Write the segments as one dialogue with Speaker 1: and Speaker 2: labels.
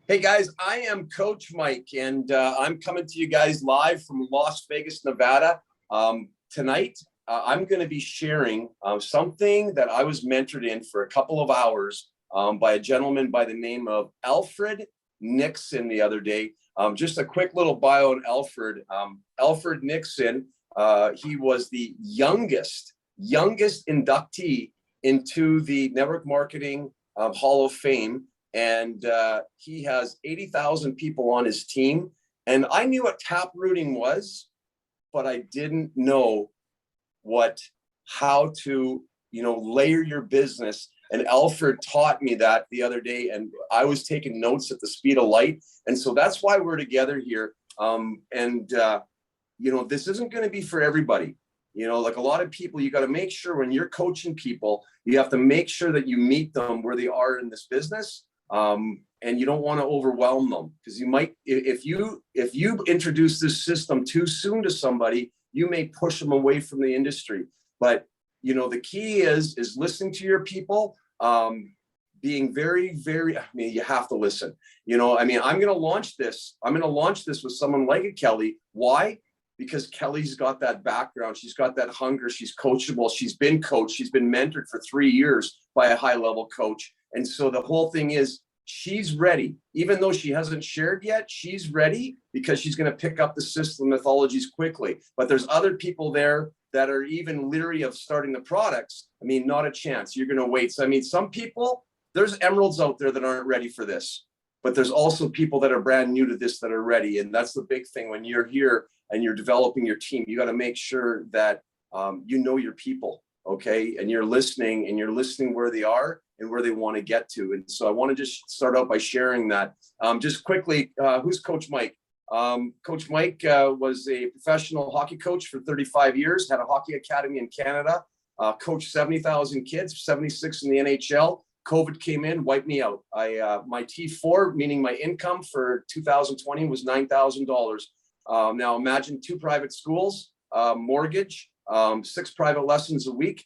Speaker 1: Hey guys, I am Coach Mike, and I'm coming to you guys live from Las Vegas, Nevada. Tonight, I'm going to be sharing something that I was mentored in for a couple of hours by a gentleman by the name of Alfred Nixon the other day. Just a quick little bio on Alfred. Alfred Nixon, he was the youngest inductee into the Network Marketing Hall of Fame. And he has 80,000 people on his team. And I knew what taprooting was, but I didn't know how to, layer your business. And Alfred taught me that the other day, and I was taking notes at the speed of light. And so that's why we're together here. This isn't going to be for everybody. Like a lot of people, you got to make sure when you're coaching people, you have to make sure that you meet them where they are in this business. And you don't want to overwhelm them, because you might, if you introduce this system too soon to somebody, you may push them away from the industry. But the key is listening to your people, being very, very, you have to listen. I'm going to launch this. I'm going to launch this with someone like a Kelly. Why? Because Kelly's got that background. She's got that hunger. She's coachable. She's been coached. She's been mentored for 3 years by a high level coach. And so the whole thing is, she's ready. Even though she hasn't shared yet, she's ready because she's going to pick up the system methodologies quickly. But there's other people there that are even leery of starting the products. Not a chance. You're going to wait. So, some people, there's emeralds out there that aren't ready for this. But there's also people that are brand new to this that are ready. And that's the big thing. When you're here and you're developing your team, you got to make sure that you know your people, okay? And you're listening where they are and where they want to get to. And so I want to just start out by sharing that. Just quickly, who's Coach Mike? Coach Mike was a professional hockey coach for 35 years, had a hockey academy in Canada, coached 70,000 kids, 76 in the NHL. COVID came in, wiped me out. My T4, meaning my income for 2020 was $9,000. Now imagine 2 private schools, mortgage, 6 private lessons a week.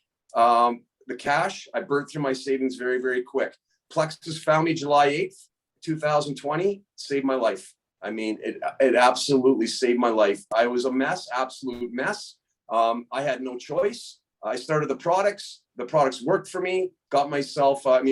Speaker 1: The cash, I burned through my savings very, very quick. Plexus found me July 8th, 2020, saved my life. It absolutely saved my life. I was a mess, absolute mess. I had no choice. I started the products. The products worked for me, got myself, I'm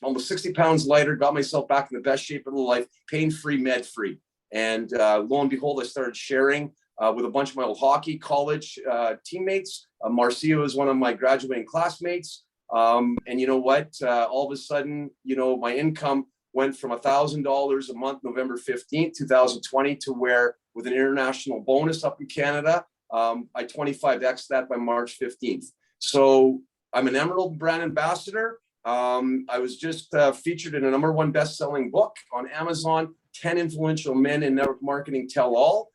Speaker 1: almost 60 pounds lighter, got myself back in the best shape of my life, pain-free, med-free. And lo and behold, I started sharing with a bunch of my old hockey college teammates. Marcio is one of my graduating classmates. And you know what? All of a sudden, my income went from $1,000 a month, November 15th, 2020, to where, with an international bonus up in Canada, I 25x that by March 15th. So I'm an Emerald brand ambassador. I was just featured in a #1 best-selling book on Amazon, 10 Influential Men in Network Marketing Tell All.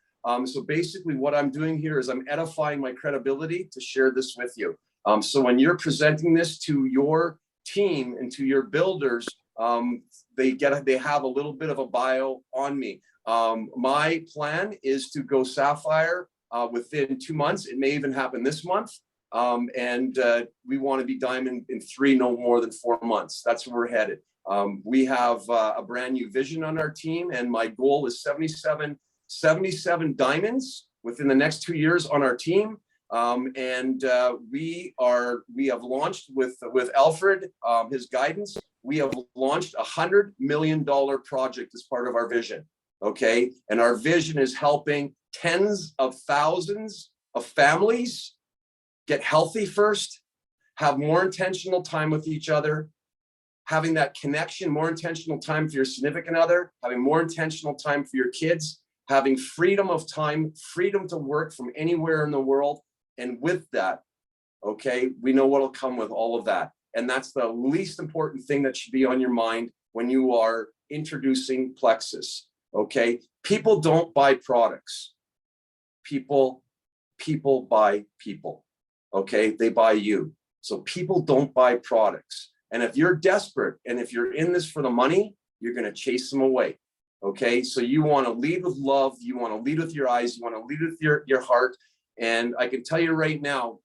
Speaker 1: So basically what I'm doing here is I'm edifying my credibility to share this with you. So when you're presenting this to your team and to your builders, they have a little bit of a bio on me. My plan is to go Sapphire within 2 months. It may even happen this month. And we want to be Diamond in 3, no more than 4 months. That's where we're headed. We have a brand new vision on our team, and my goal is 77 diamonds within the next 2 years on our team. We have launched with Alfred, his guidance. We have launched $100 million project as part of our vision. Okay. And our vision is helping tens of thousands of families get healthy first, have more intentional time with each other, having that connection, more intentional time for your significant other, having more intentional time for your kids, having freedom of time, freedom to work from anywhere in the world. And with that, okay, we know what'll come with all of that. And that's the least important thing that should be on your mind when you are introducing Plexus, okay? People don't buy products. People buy people, okay? They buy you. So people don't buy products. And if you're desperate and if you're in this for the money, you're going to chase them away. Okay. So you want to lead with love. You want to lead with your eyes. You want to lead with your heart. And I can tell you right now,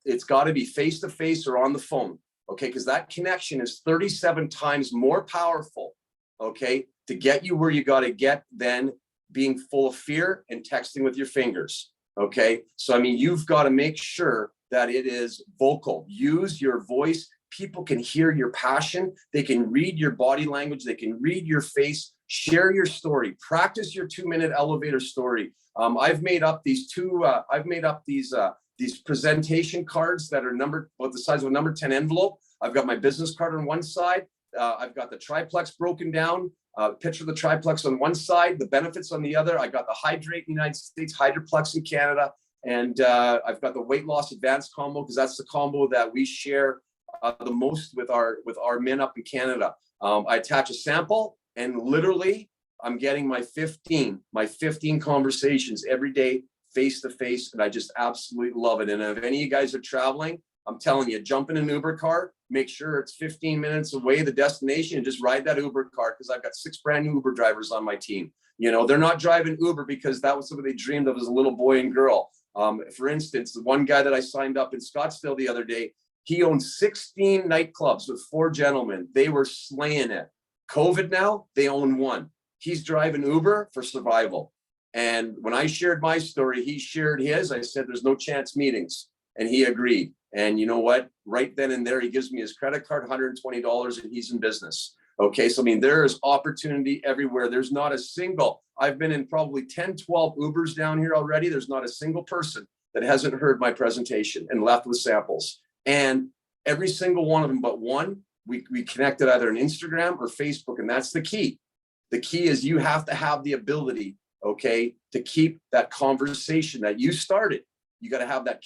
Speaker 1: it's got to be face-to-face or on the phone. Okay. Because that connection is 37 times more powerful okay, to get you where you got to get, than being full of fear and texting with your fingers. Okay. So, I mean, you've got to make sure that it is vocal. Use your voice. People can hear your passion. They can read your body language. They can read your face. Share your story. Practice your 2-minute elevator story. I've made up these these presentation cards that are numbered about the size of a number 10 envelope. I've got my business card on one side. I've got the triplex broken down. Picture of the triplex on one side, the benefits on the other. I got the Hydrate in the United States, Hydroplex in Canada, and I've got the weight loss advanced combo, because that's the combo that we share the most with our men up in Canada. I attach a sample, and literally I'm getting my 15 conversations every day, face to face, and I just absolutely love it. And if any of you guys are traveling, I'm telling you, jump in an Uber car, make sure it's 15 minutes away, the destination, and just ride that Uber car, because I've got 6 brand new Uber drivers on my team. You know, they're not driving Uber because that was something they dreamed of as a little boy and girl. For instance, the one guy that I signed up in Scottsdale the other day, he owned 16 nightclubs with 4 gentlemen. They were slaying it. COVID now, they own 1. He's driving Uber for survival. And when I shared my story, he shared his. I said, there's no chance meetings. And he agreed. And you know what? Right then and there, he gives me his credit card, $120, and he's in business. Okay. So, I mean, there is opportunity everywhere. There's not a single, I've been in probably 10, 12 Ubers down here already. There's not a single person that hasn't heard my presentation and left with samples. And every single one of them but one, we connected either on Instagram or Facebook. And that's the key. The key is you have to have the ability, okay, to keep that conversation that you started. You got to have that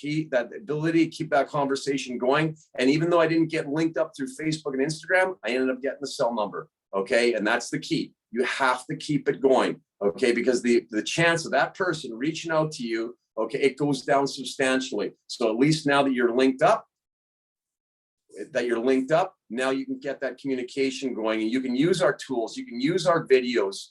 Speaker 1: ability to keep that conversation going. And even though I didn't get linked up through Facebook and Instagram, I ended up getting the cell number. Okay. And that's the key. You have to keep it going. Okay. Because the chance of that person reaching out to you, okay, it goes down substantially. So at least now that you're linked up, now you can get that communication going, and you can use our tools. You can use our videos,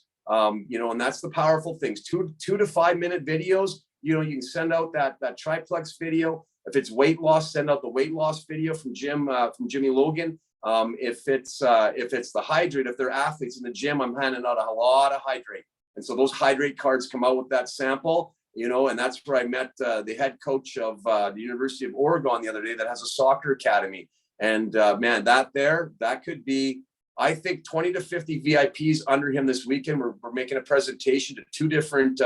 Speaker 1: you know, and that's the powerful things. 2 to 5 minute videos. You know, you can send out that triplex video. If it's weight loss, send out the weight loss video from Jimmy Logan. If it's the Hydrate, if they're athletes in the gym, I'm handing out a lot of Hydrate. And so those Hydrate cards come out with that sample, you know, and that's where I met the head coach of the University of Oregon the other day that has a soccer academy. And man, that could be, I think, 20 to 50 VIPs under him this weekend. We're making a presentation to two different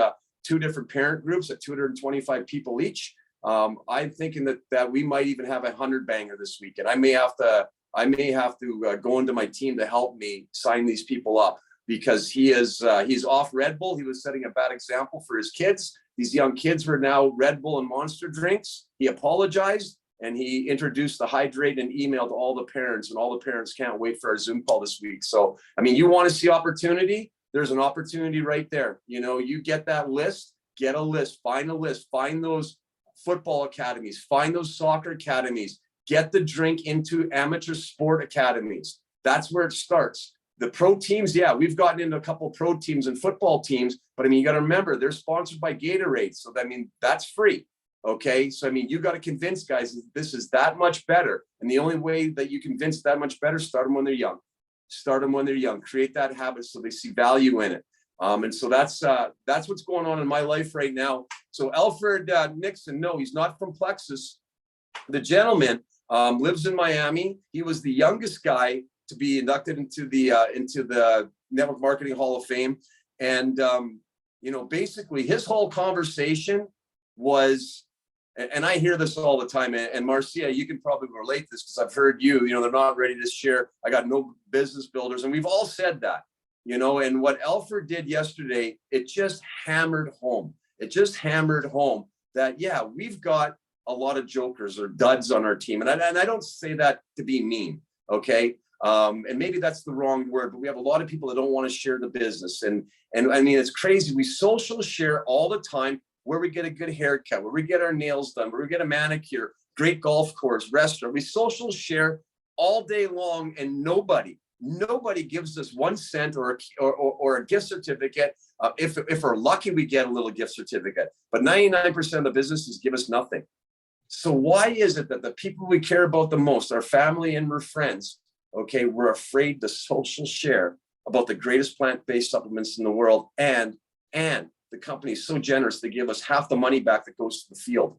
Speaker 1: parent groups at 225 people each. I'm thinking that we might even have a 100 banger this weekend. I may have to go into my team to help me sign these people up, because he's off Red Bull. He was setting a bad example for his kids. These young kids were now Red Bull and Monster drinks. He apologized, and he introduced the Hydrate and email to all the parents, and all the parents can't wait for our Zoom call this week. So, I mean, you want to see opportunity? There's an opportunity right there. You know, you get that list, get a list, find those football academies, find those soccer academies, get the drink into amateur sport academies. That's where it starts. The pro teams, yeah, we've gotten into a couple of pro teams and football teams, but I mean, you got to remember, they're sponsored by Gatorade. So, I mean, that's free. Okay. So, I mean, you got to convince guys that this is that much better. And the only way that you convince that much better, start them when they're young. Create that habit so they see value in it. And so that's what's going on in my life right now. So Alfred Nixon, no, he's not from Plexus. The gentleman lives in Miami. He was the youngest guy to be inducted into the Network Marketing Hall of Fame. And, you know, basically his whole conversation was, and I hear this all the time, and Marcia, you can probably relate to this, because I've heard you know, they're not ready to share. I got no business builders. And we've all said that, you know, and what Alfred did yesterday, it just hammered home. That, yeah, we've got a lot of jokers or duds on our team. And I don't say that to be mean. Okay. And maybe that's the wrong word, but we have a lot of people that don't want to share the business. And I mean, it's crazy. We social share all the time, where we get a good haircut, where we get our nails done, where we get a manicure, great golf course, restaurant. We social share all day long, and nobody gives us 1 cent or a gift certificate. If we're lucky, we get a little gift certificate, but 99% of the businesses give us nothing. So why is it that the people we care about the most, our family and our friends, okay, we're afraid to social share about the greatest plant-based supplements in the world. And the company is so generous, they give us half the money back that goes to the field.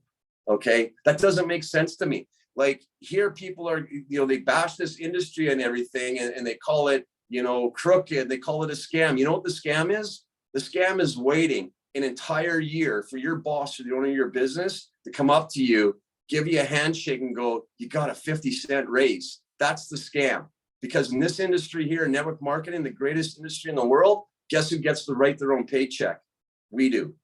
Speaker 1: Okay. That doesn't make sense to me. Like here, people are, they bash this industry and everything, and they call it, crooked. They call it a scam. You know what the scam is? The scam is waiting an entire year for your boss or the owner of your business to come up to you, give you a handshake and go, you got a 50-cent raise. That's the scam. Because in this industry here, network marketing, the greatest industry in the world, guess who gets to write their own paycheck? We do.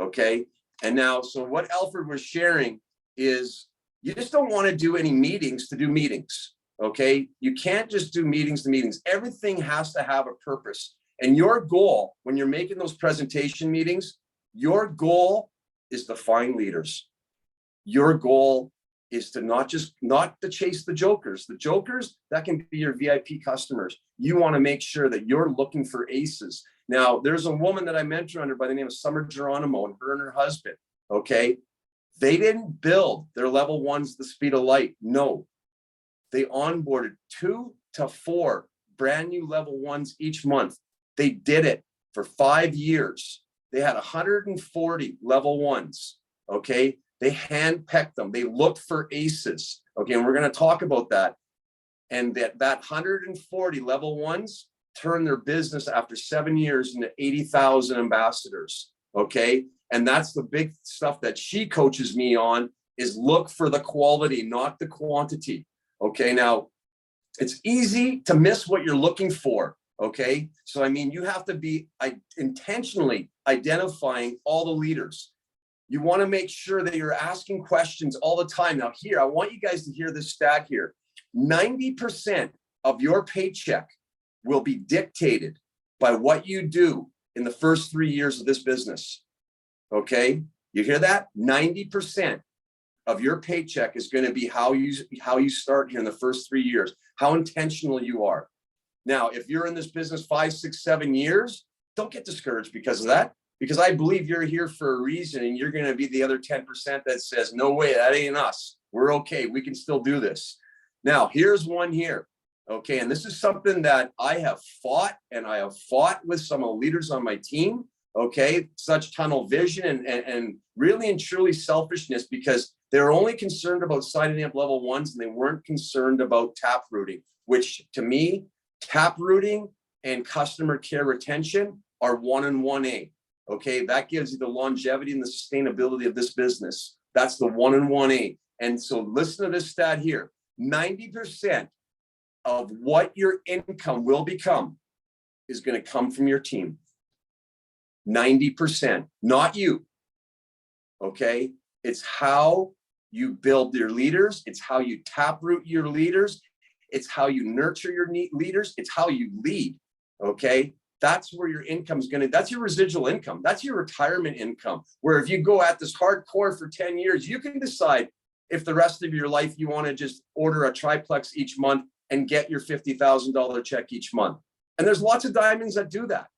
Speaker 1: Okay. And now, so what Alfred was sharing is you just don't want to do any meetings to do meetings. Okay. You can't just do meetings to meetings. Everything has to have a purpose. And your goal when you're making those presentation meetings, your goal is to find leaders. Your goal is to not to chase the jokers. The jokers, that can be your VIP customers. You want to make sure that you're looking for aces. Now, there's a woman that I mentor under by the name of Summer Geronimo, and her and her husband, okay? They didn't build their level ones the speed of light. No, they onboarded 2 to 4 brand new level ones each month. They did it for 5 years. They had 140 level ones, okay? They handpicked them. They looked for aces, okay? And we're going to talk about that. And that 140 level ones turned their business after 7 years into 80,000 ambassadors, okay? And that's the big stuff that she coaches me on, is look for the quality, not the quantity, okay? Now, it's easy to miss what you're looking for, okay? So, I mean, you have to be intentionally identifying all the leaders. You want to make sure that you're asking questions all the time. Now, here, I want you guys to hear this stat here. 90% of your paycheck will be dictated by what you do in the first 3 years of this business. Okay, you hear that? 90% of your paycheck is going to be how you start here in the first 3 years, how intentional you are. Now, if you're in this business 5, 6, 7 years, don't get discouraged because of that, because I believe you're here for a reason, and you're going to be the other 10% that says, no way, that ain't us. We're okay. We can still do this. Now, here's one here. Okay, and this is something that I have fought, and I have fought with some of the leaders on my team. Okay, such tunnel vision and really and truly selfishness, because they're only concerned about signing up level ones, and they weren't concerned about tap rooting, which to me, tap rooting and customer care retention are 1 and 1A. Okay, that gives you the longevity and the sustainability of this business. That's the 1 and 1A. And so listen to this stat here. 90% of what your income will become is going to come from your team. 90%, not you. Okay, it's how you build your leaders. It's how you taproot your leaders. It's how you nurture your leaders. It's how you lead. Okay, that's where your income is going to, that's your residual income. That's your retirement income, where if you go at this hardcore for 10 years, you can decide if the rest of your life you want to just order a triplex each month and get your $50,000 check each month. And there's lots of diamonds that do that.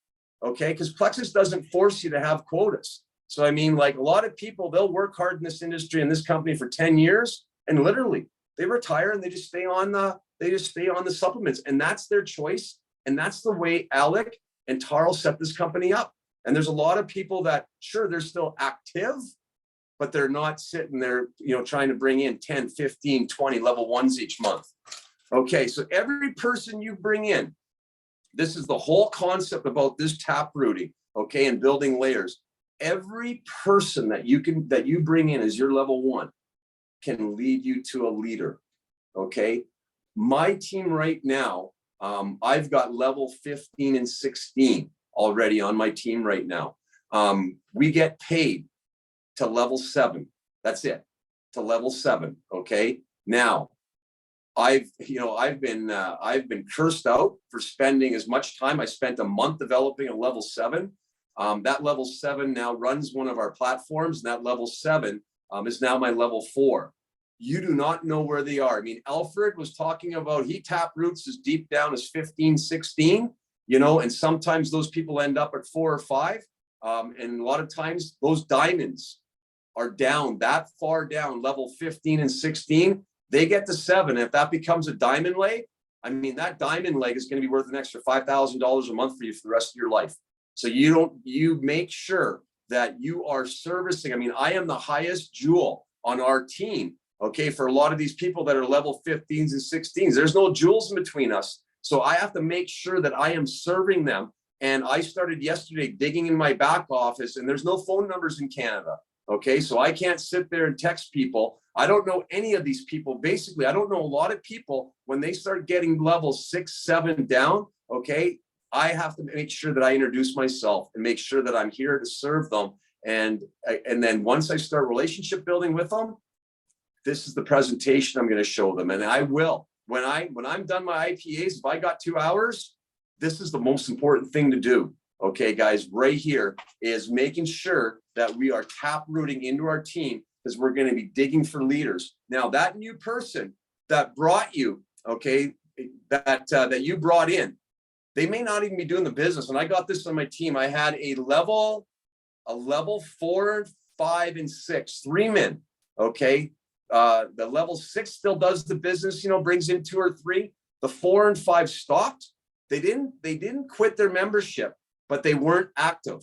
Speaker 1: Okay, because Plexus doesn't force you to have quotas. So I mean, like a lot of people, they'll work hard in this industry, in this company for 10 years, and literally they retire and they just stay on the supplements, and that's their choice. And that's the way Alec and Tarl set this company up. And there's a lot of people that, sure, they're still active, but they're not sitting there, trying to bring in 10, 15, 20 level ones each month. Okay, so every person you bring in, this is the whole concept about this tap rooting, okay, and building layers. Every person that you bring in as your level one can lead you to a leader, okay? My team right now, I've got level 15 and 16 already on my team right now. We get paid to level 7. That's it, to level 7, okay? Now, I've been cursed out for spending as much time. I spent a month developing a level 7. That level 7 now runs one of our platforms, and that level 7 is now my level 4. You do not know where they are. I mean, Alfred was talking about he tap roots as deep down as 15, 16, and sometimes those people end up at 4 or 5. And a lot of times those diamonds are down that far down, level 15 and 16. They get to 7. If that becomes a diamond lay, I mean, that diamond leg is going to be worth an extra $5,000 a month for you for the rest of your life. So you make sure that you are servicing. I mean, I am the highest jewel on our team. Okay. For a lot of these people that are level 15s and 16s, there's no jewels in between us. So I have to make sure that I am serving them. And I started yesterday digging in my back office, and there's no phone numbers in Canada. Okay. So I can't sit there and text people. I don't know any of these people. Basically, I don't know a lot of people when they start getting level 6, 7 down. Okay. I have to make sure that I introduce myself and make sure that I'm here to serve them. And then once I start relationship building with them, this is the presentation I'm going to show them. And I will, when I'm done my IPAs, if I got 2 hours, this is the most important thing to do. Okay, guys, right here is making sure that we are tap rooting into our team, because we're going to be digging for leaders. Now, that new person that brought you, okay, that you brought in, they may not even be doing the business. And I got this on my team. I had a level 4, 5, and 6, 3 men. Okay. The level 6 still does the business, brings in 2 or 3. The 4 and 5 stopped. They didn't quit their membership, but they weren't active.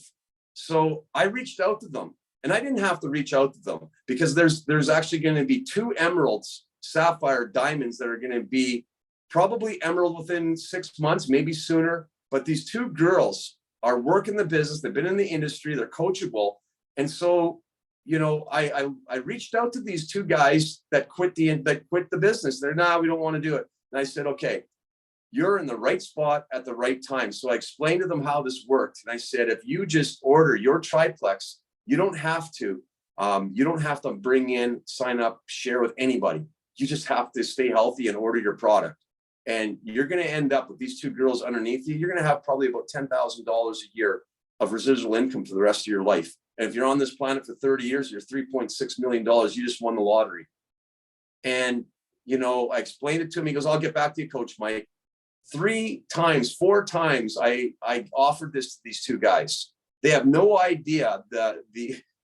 Speaker 1: So I reached out to them, and I didn't have to reach out to them, because there's actually going to be 2 emeralds, sapphire, diamonds that are going to be probably emerald within 6 months, maybe sooner. But these 2 girls are working the business. They've been in the industry. They're coachable. And so, I reached out to these 2 guys that quit the business. They're, nah, we don't want to do it. And I said, okay, you're in the right spot at the right time. So I explained to them how this worked. And I said, if you just order your triplex, you don't have to bring in, sign up, share with anybody. You just have to stay healthy and order your product. And you're going to end up with these 2 girls underneath you. You're going to have probably about $10,000 a year of residual income for the rest of your life. And if you're on this planet for 30 years, you're $3.6 million. You just won the lottery. And, I explained it to him. He goes, I'll get back to you, Coach Mike. 3 times, 4 times, I offered this to these 2 guys. They have no idea that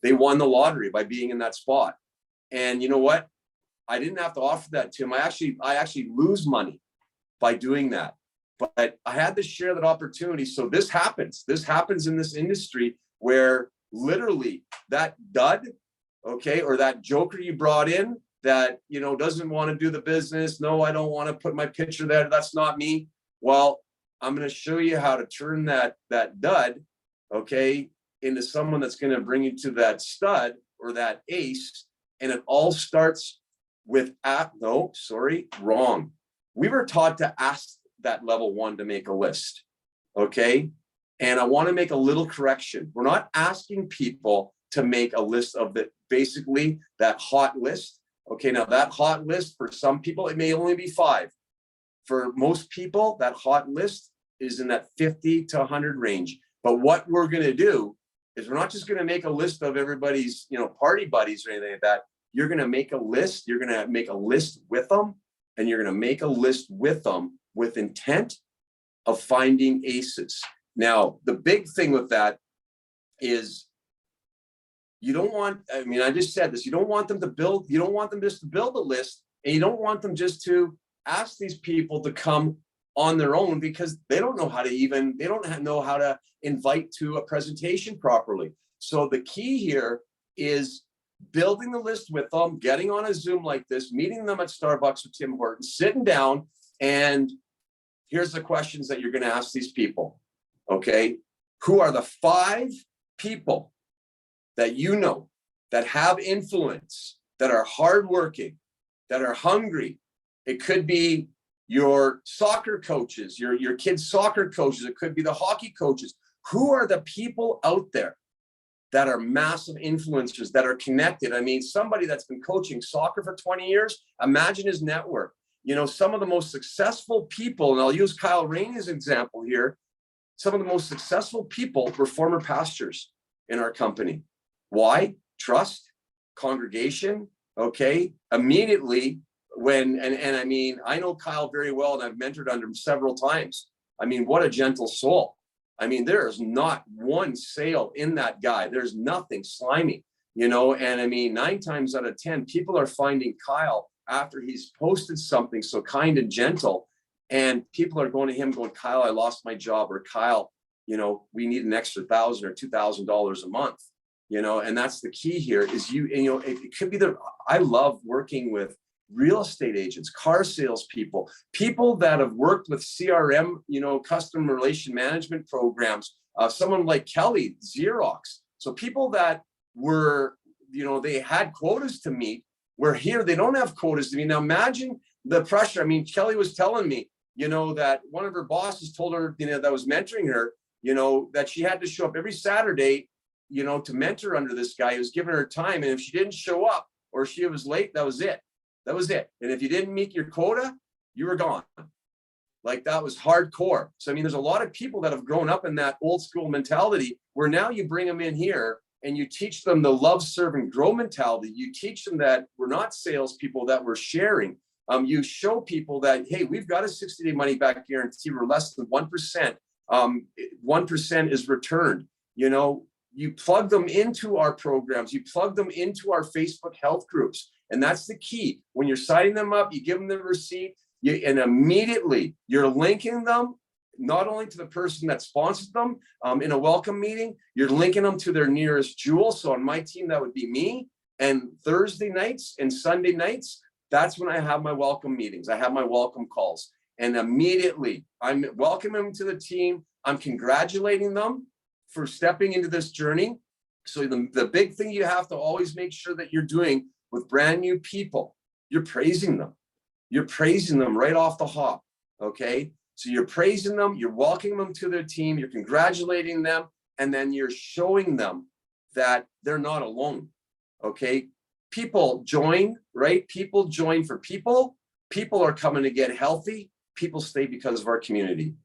Speaker 1: they won the lottery by being in that spot. And you know what? I didn't have to offer that to him. I actually lose money by doing that. But I had to share that opportunity. So this happens in this industry, where literally that dud, okay, or that joker you brought in that, doesn't want to do the business. No, I don't want to put my picture there. That's not me. Well, I'm going to show you how to turn that dud, okay, into someone that's going to bring you to that stud or that ace. And it all starts with, wrong. We were taught to ask that level 1 to make a list. Okay. And I want to make a little correction. We're not asking people to make a list of basically that hot list. Okay. Now that hot list, for some people, it may only be 5. For most people, that hot list is in that 50 to 100 range. But what we're going to do is we're not just going to make a list of everybody's, party buddies or anything like that. You're going to make a list. You're going to make a list with them, and you're going to make a list with them with intent of finding aces. Now, the big thing with that is you don't want, I just said this, you don't want them just to build a list, and you don't want them just to ask these people to come on their own, because they don't know how to invite to a presentation properly. So the key here is building the list with them, getting on a Zoom like this, meeting them at Starbucks or Tim Hortons, sitting down, and here's the questions that you're going to ask these people. Okay. Who are the 5 people that that have influence, that are hardworking, that are hungry? It could be your soccer coaches, your kids' soccer coaches. It could be the hockey coaches. Who are the people out there that are massive influencers, that are connected? Somebody that's been coaching soccer for 20 years, imagine his network. Some of the most successful people, and I'll use Kyle Rainey as an example here. Some of the most successful people were former pastors in our company. Why? Trust, congregation. Okay. Immediately I know Kyle very well, and I've mentored under him several times. What a gentle soul. There is not one sale in that guy. There's nothing slimy, and 9 times out of 10, people are finding Kyle after he's posted something so kind and gentle. And people are going to him going, Kyle, I lost my job, or Kyle, we need an extra $1,000 or $2,000 a month, and that's the key here is it could be I love working with real estate agents, car salespeople, people that have worked with CRM, customer relation management programs, someone like Kelly, Xerox. So people that were, they had quotas to meet, where here they don't have quotas to meet. Now imagine the pressure. I mean, Kelly was telling me, that one of her bosses told her, that was mentoring her, that she had to show up every Saturday, to mentor under this guy who was giving her time. And if she didn't show up or she was late, that was it. That was it. And if you didn't meet your quota, you were gone. Like, that was hardcore. So, I mean, there's a lot of people that have grown up in that old school mentality where now you bring them in here and you teach them the love, serve, and grow mentality. You teach them that we're not salespeople, that we're sharing. You show people that, hey, we've got a 60-day money back guarantee. We're less than 1%. 1% is returned. You plug them into our programs. You plug them into our Facebook health groups. And that's the key. When you're signing them up, you give them the receipt, and immediately you're linking them not only to the person that sponsored them in a welcome meeting, you're linking them to their nearest jewel. So on my team, that would be me. And Thursday nights and Sunday nights, that's when I have my welcome meetings. I have my welcome calls. And immediately I'm welcoming them to the team. I'm congratulating them for stepping into this journey. So the big thing you have to always make sure that you're doing with brand new people, you're praising them. You're praising them right off the hop, okay? So you're praising them, you're welcoming them to their team, you're congratulating them, and then you're showing them that they're not alone, okay? People join, right? People join for people. People are coming to get healthy. People stay because of our community.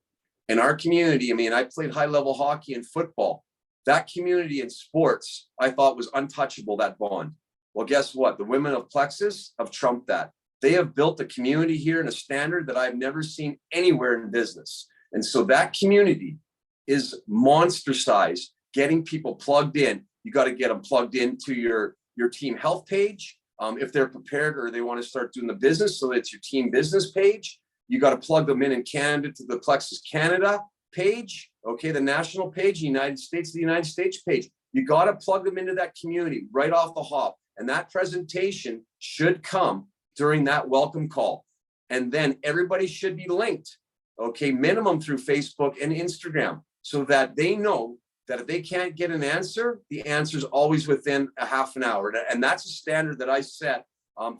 Speaker 1: In our community, I mean, I played high-level hockey and football. That community in sports, I thought was untouchable, that bond. Well, guess what? The women of Plexus have trumped that. They have built a community here and a standard that I've never seen anywhere in business. And so that community is monster size, getting people plugged in. You got to get them plugged into your team health page. If they're prepared or they want to start doing the business, so it's your team business page. You got to plug them in Canada to the Plexus Canada page, okay, the national page, the United States page. You got to plug them into that community right off the hop. And that presentation should come during that welcome call. And then everybody should be linked, okay, minimum through Facebook and Instagram, so that they know that if they can't get an answer, the answer is always within a half an hour. And that's a standard that I set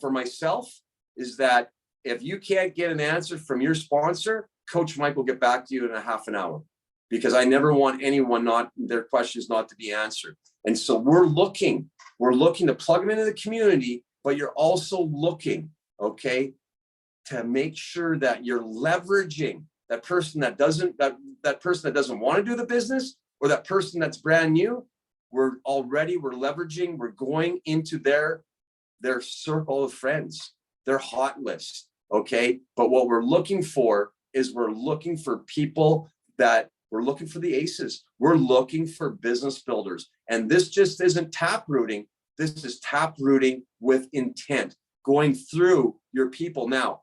Speaker 1: for myself, is that if you can't get an answer from your sponsor, Coach Mike will get back to you in a half an hour, because I never want anyone their questions not to be answered. And so we're looking to plug them into the community, but you're also looking, okay, to make sure that you're leveraging that person that doesn't want to do the business, or that person that's brand new. We're leveraging, we're going into their circle of friends, their hot list, okay? But what we're looking for is we're looking for the aces. We're looking for business builders. And this just isn't tap rooting. This is tap rooting with intent, going through your people. Now,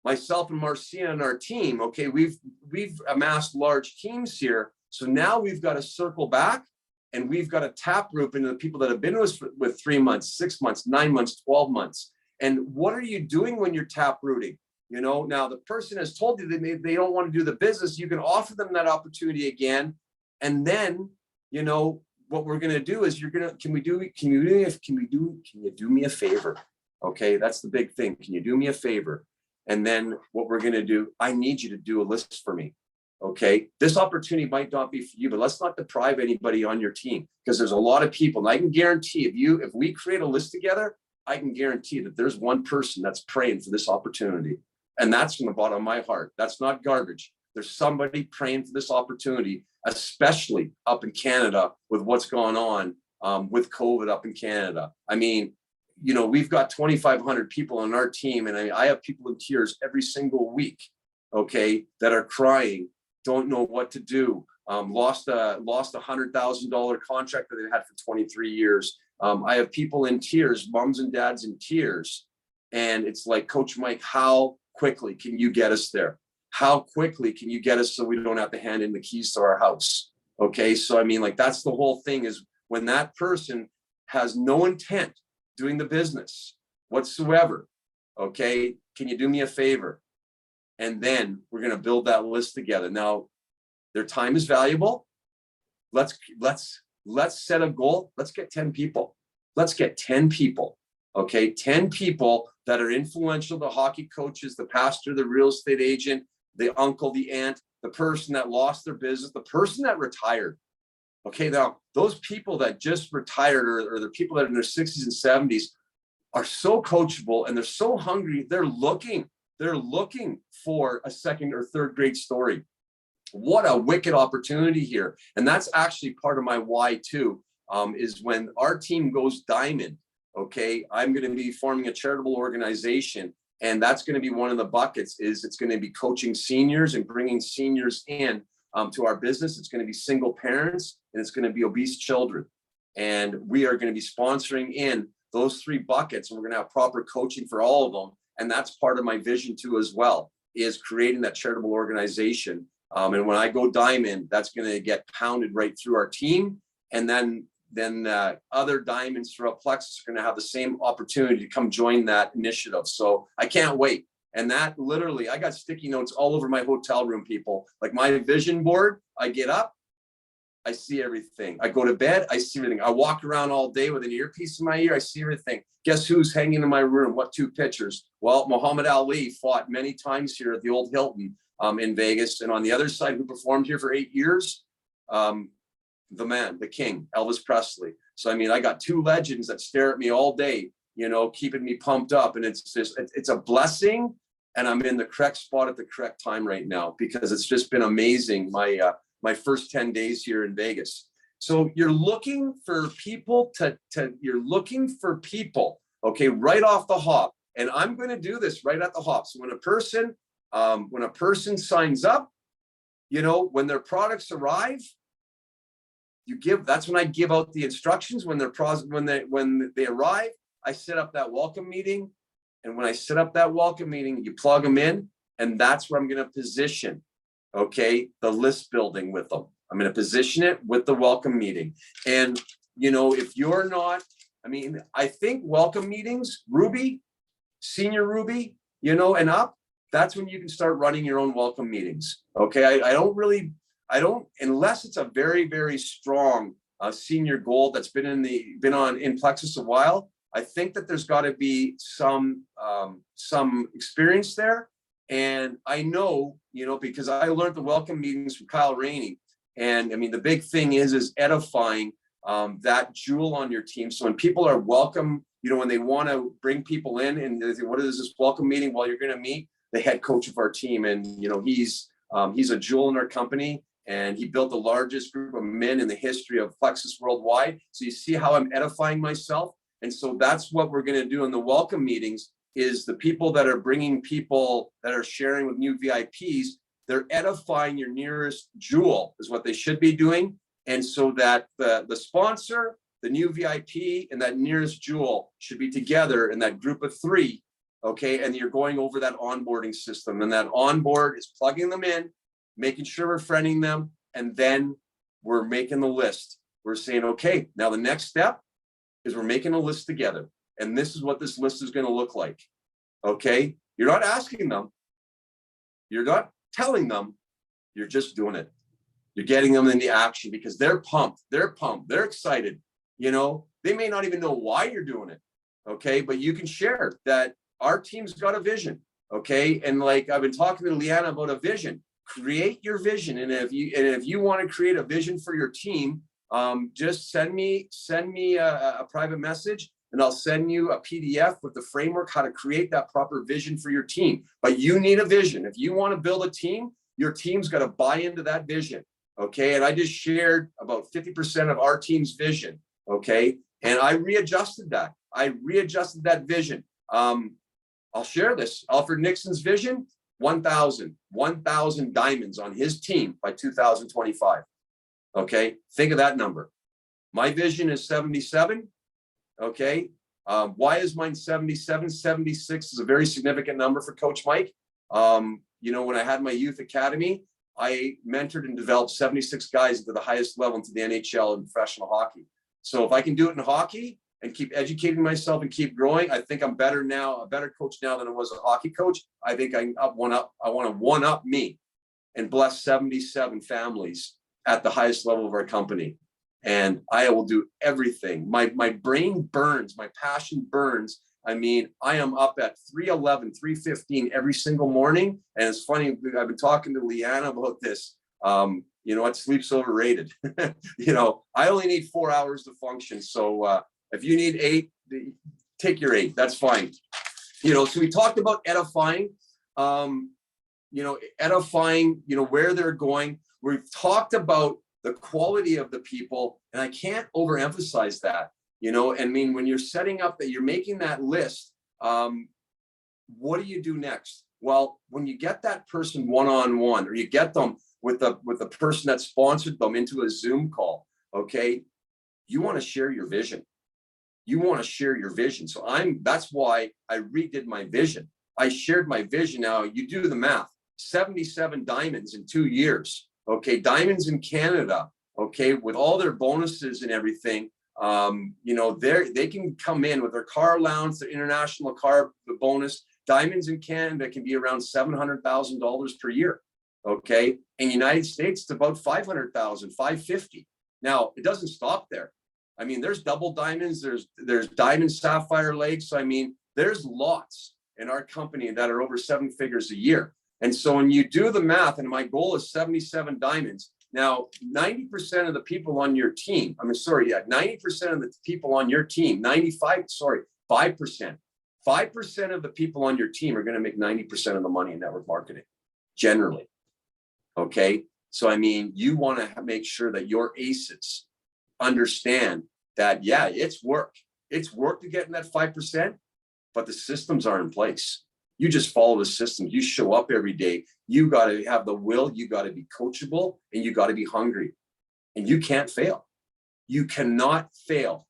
Speaker 1: myself and Marcia and our team, okay, we've amassed large teams here. So now we've got to circle back, and we've got to tap root into the people that have been with 3 months, 6 months, 9 months, 12 months. And what are you doing when you're tap rooting? Now the person has told you that they don't want to do the business. You can offer them that opportunity again. And then, what we're going to do is can you do me a favor? Okay. That's the big thing. Can you do me a favor? And then what we're going to do, I need you to do a list for me. Okay. This opportunity might not be for you, but let's not deprive anybody on your team, because there's a lot of people. And I can guarantee if we create a list together, I can guarantee that there's one person that's praying for this opportunity. And that's from the bottom of my heart. That's not garbage. There's somebody praying for this opportunity, especially up in Canada with what's going on with COVID up in Canada. I mean, we've got 2,500 people on our team, and I have people in tears every single week, okay, that are crying, don't know what to do, lost a $100,000 contract that they had for 23 years. I have people in tears, moms and dads in tears. And it's like, Coach Mike, how quickly can you get us there? how quickly can you get us so we don't have to hand in the keys to our house? Okay. So, I mean, like, that's the whole thing, is when that person has no intent doing the business whatsoever. Okay. Can you do me a favor? And then we're going to build that list together. Now, their time is valuable. Let's set a goal. Let's get 10 people. Let's get 10 people. Okay. 10 people that are influential, the hockey coaches, the pastor, the real estate agent, the uncle, the aunt, the person that lost their business, the person that retired. Okay. Now, those people that just retired, or the people that are in their 60s and 70s, are so coachable, and they're so hungry. They're looking for a second or third grade story. What a wicked opportunity here. And that's actually part of my why too, is when our team goes diamond, okay, I'm going to be forming a charitable organization. And that's going to be one of the buckets, is it's going to be coaching seniors and bringing seniors in to our business. It's going to be single parents, and it's going to be obese children. And we are going to be sponsoring in those 3 buckets, and we're going to have proper coaching for all of them. And that's part of my vision too, as well, is creating that charitable organization. And when I go diamond, that's going to get pounded right through our team. And then other diamonds throughout Plexus are going to have the same opportunity to come join that initiative. So I can't wait. And that literally, I got sticky notes all over my hotel room, people. Like my vision board, I get up, I see everything. I go to bed, I see everything. I walk around all day with an earpiece in my ear, I see everything. Guess who's hanging in my room? What 2 pictures? Well, Muhammad Ali fought many times here at the old Hilton in Vegas. And on the other side, who performed here for 8 years? The man, the king, Elvis Presley. So, I mean, I got 2 legends that stare at me all day, you know, keeping me pumped up. And it's just, it's a blessing. And I'm in the correct spot at the correct time right now, because it's just been amazing. My first 10 days here in Vegas. So you're looking for people you're looking for people, okay, right off the hop. And I'm going to do this right at the hop. So when a person signs up, you know, when their products arrive, that's when I give out the instructions. When they arrive, I set up that welcome meeting. And when I set up that welcome meeting, you plug them in, and that's where I'm going to position, okay, the list building with them. I'm going to position it with the welcome meeting. And, you know, if you're not, I mean, I think welcome meetings, Ruby, senior Ruby, you know, and up, that's when you can start running your own welcome meetings. Okay. I don't, unless it's a very, very strong senior goal that's been in Plexus a while. I think that there's got to be some experience there. And I know, you know, because I learned the welcome meetings from Kyle Rainey. And I mean, the big thing is edifying that jewel on your team. So when people are welcome, you know, when they want to bring people in and they say, what is this welcome meeting? Well, you're going to meet the head coach of our team. And, you know, he's a jewel in our company, and he built the largest group of men in the history of Plexus worldwide. So you see how I'm edifying myself. And so that's what we're going to do in the welcome meetings, is the people that are bringing people that are sharing with new VIPs, they're edifying your nearest jewel is what they should be doing. And so that the sponsor, the new VIP, and that nearest jewel should be together in that group of 3. Okay. And you're going over that onboarding system, and that onboard is plugging them in, making sure we're friending them. And then we're making the list. We're saying, okay, now the next step is we're making a list together. And this is what this list is going to look like. Okay. You're not asking them. You're not telling them. You're just doing it. You're getting them into action, because they're pumped. They're pumped. They're excited. You know, they may not even know why you're doing it. Okay. But you can share that our team's got a vision. Okay. And like I've been talking to Leanna about a vision. Create your vision. And if you want to create a vision for your team, just send me a private message, and I'll send you a PDF with the framework, how to create that proper vision for your team. But you need a vision. If you want to build a team, your team's got to buy into that vision. Okay. And I just shared about 50% of our team's vision. Okay. And I readjusted that. Vision. I'll share this. Alfred Nixon's vision, 1,000 diamonds on his team by 2025. Okay. Think of that number. My vision is 77. Okay. Why is mine 77? 76 is a very significant number for Coach Mike. when I had my youth academy, I mentored and developed 76 guys to the highest level into the NHL and professional hockey. So if I can do it in hockey and keep educating myself and keep growing, I think I'm better now, a better coach now than I was a hockey coach. I think I want to one up me and bless 77 families at the highest level of our company. And I will do everything. My brain burns, my passion burns. I mean, I am up at 3:11, 3:15 every single morning. And it's funny, I've been talking to Leanna about this. Sleep's overrated. I only need 4 hours to function. So if you need 8, take your 8. That's fine. So we talked about edifying, edifying, where they're going. We've talked about the quality of the people, and I can't overemphasize that. When you're setting up that, you're making that list, what do you do next? Well, when you get that person one-on-one, or you get them with the person that sponsored them into a Zoom call, okay, you want to share your vision. You want to share your vision. So that's why I redid my vision. I shared my vision. Now you do the math, 77 diamonds in 2 years. Okay. Diamonds in Canada. Okay. With all their bonuses and everything, they can come in with their car allowance, their international car bonus. Diamonds in Canada can be around $700,000 per year. Okay. In the United States, it's about 500,000, 550. Now it doesn't stop there. I mean, there's double diamonds, there's diamond sapphire lakes. I mean, there's lots in our company that are over 7 figures a year. And so when you do the math, and my goal is 77 diamonds. Now, 90% of the people on your team, 90% of the people on your team, 5%. 5% of the people on your team are going to make 90% of the money in network marketing, generally. Okay. So, you want to make sure that your aces understand that, yeah, it's work. It's work to get in that 5%, but the systems are in place. You just follow the systems. You show up every day. You got to have the will. You got to be coachable, and you got to be hungry, and you can't fail. You cannot fail.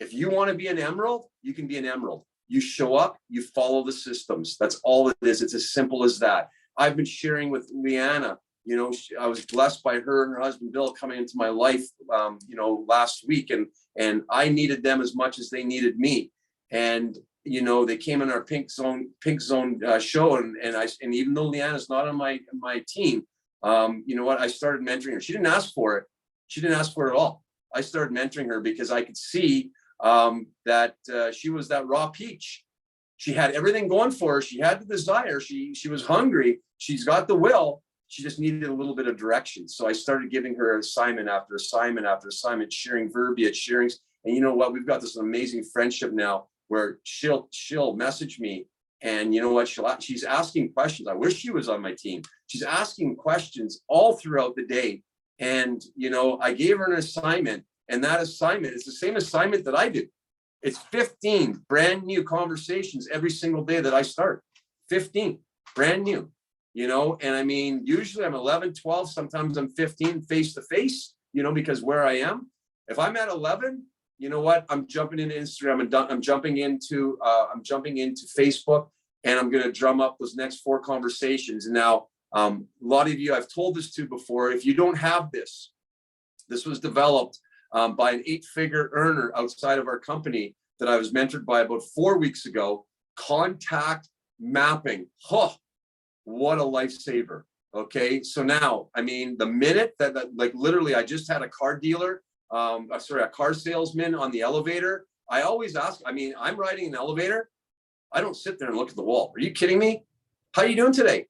Speaker 1: If you want to be an emerald, you can be an emerald. You show up, you follow the systems. That's all it is. It's as simple as that. I've been sharing with Leanna. I was blessed by her and her husband, Bill, coming into my life, last week, and I needed them as much as they needed me. And, they came in our Pink Zone show. And even though Leanna's not on my team, I started mentoring her. She didn't ask for it. She didn't ask for it at all. I started mentoring her because I could see that she was that raw peach. She had everything going for her. She had the desire. She was hungry. She's got the will. She just needed a little bit of direction. So I started giving her assignment after assignment after assignment, sharing verbiage, sharing. And you know what? We've got this amazing friendship now where she'll message me, and you know what? She's asking questions. I wish she was on my team. She's asking questions all throughout the day. And, I gave her an assignment, and that assignment is the same assignment that I do. It's 15 brand new conversations every single day that I start. 15 brand new. And usually I'm 11, 12, sometimes I'm 15 face to face, because where I am, if I'm at 11, you know what? I'm jumping into Instagram, I'm jumping into Facebook, and I'm going to drum up those next 4 conversations. And now, a lot of you I've told this to before, if you don't have this was developed by an 8-figure earner outside of our company that I was mentored by about 4 weeks ago. Contact mapping. What a lifesaver. Okay. So now, the minute that literally I just had a car dealer, a car salesman on the elevator. I always ask, I'm riding an elevator. I don't sit there and look at the wall. Are you kidding me? How are you doing today?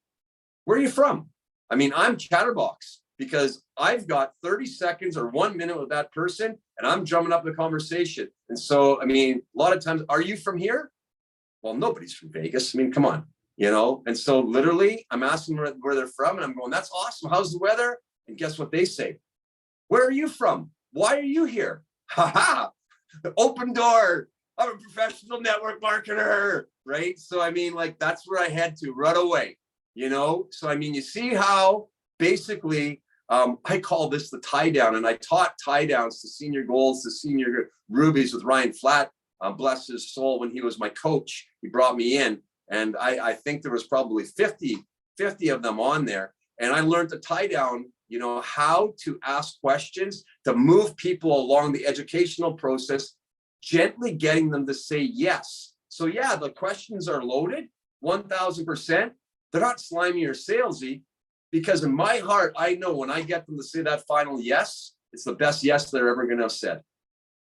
Speaker 1: Where are you from? I'm chatterbox because I've got 30 seconds or 1 minute with that person, and I'm drumming up the conversation. And so, a lot of times, are you from here? Well, nobody's from Vegas. Come on. And so literally I'm asking where they're from, and I'm going, that's awesome. How's the weather? And guess what they say? Where are you from? Why are you here? Open door. I'm a professional network marketer, right? So, that's where I head to right away, So, you see how basically I call this the tie down, and I taught tie downs to senior golds, to senior rubies with Ryan Flatt, bless his soul. When he was my coach, he brought me in. And I think there was probably 50 50 of them on there. And I learned to tie down, you know, how to ask questions to move people along the educational process, gently getting them to say yes. So yeah, the questions are loaded 1000%. They're not slimy or salesy, because in my heart, I know when I get them to say that final yes, it's the best yes they're ever going to have said.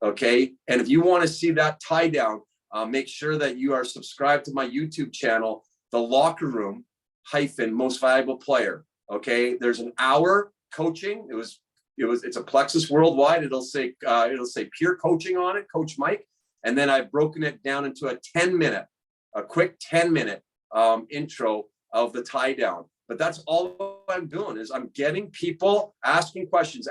Speaker 1: Okay. And if you want to see that tie down, make sure that you are subscribed to my YouTube channel, The Locker Room - Most Valuable Player. Okay. There's an hour coaching. It's a Plexus Worldwide. It'll say peer coaching on it, Coach Mike. And then I've broken it down into a quick 10-minute intro of the tie down. But that's all I'm doing, is I'm getting people asking questions.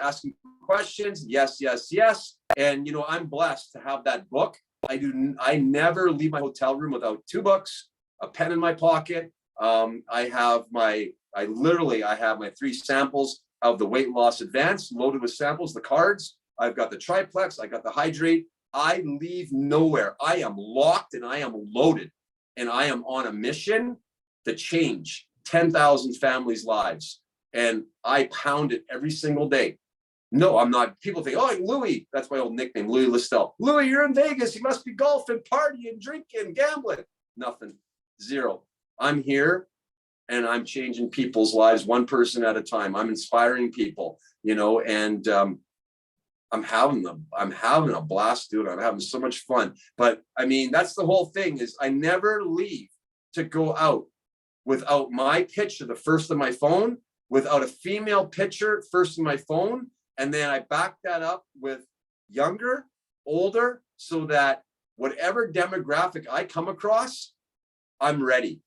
Speaker 1: Yes, yes, yes. And, you know, I'm blessed to have that book. I never leave my hotel room without 2 books, a pen in my pocket. I have my 3 samples of the Weight Loss Advance loaded with samples, the cards. I've got the Triplex. I got the Hydrate. I leave nowhere. I am locked and I am loaded, and I am on a mission to change 10,000 families' lives. And I pound it every single day. No, I'm not. People think, oh, Louis, that's my old nickname, Louis Listel. Louis, you're in Vegas. You must be golfing, partying, drinking, gambling. Nothing. Zero. I'm here and I'm changing people's lives one person at a time. I'm inspiring people, you know, and I'm having a blast, dude. I'm having so much fun. But I mean, that's the whole thing, is I never leave to go out without my picture, the first on my phone, without a female picture first on my phone. And then I back that up with younger, older, so that whatever demographic I come across, I'm ready.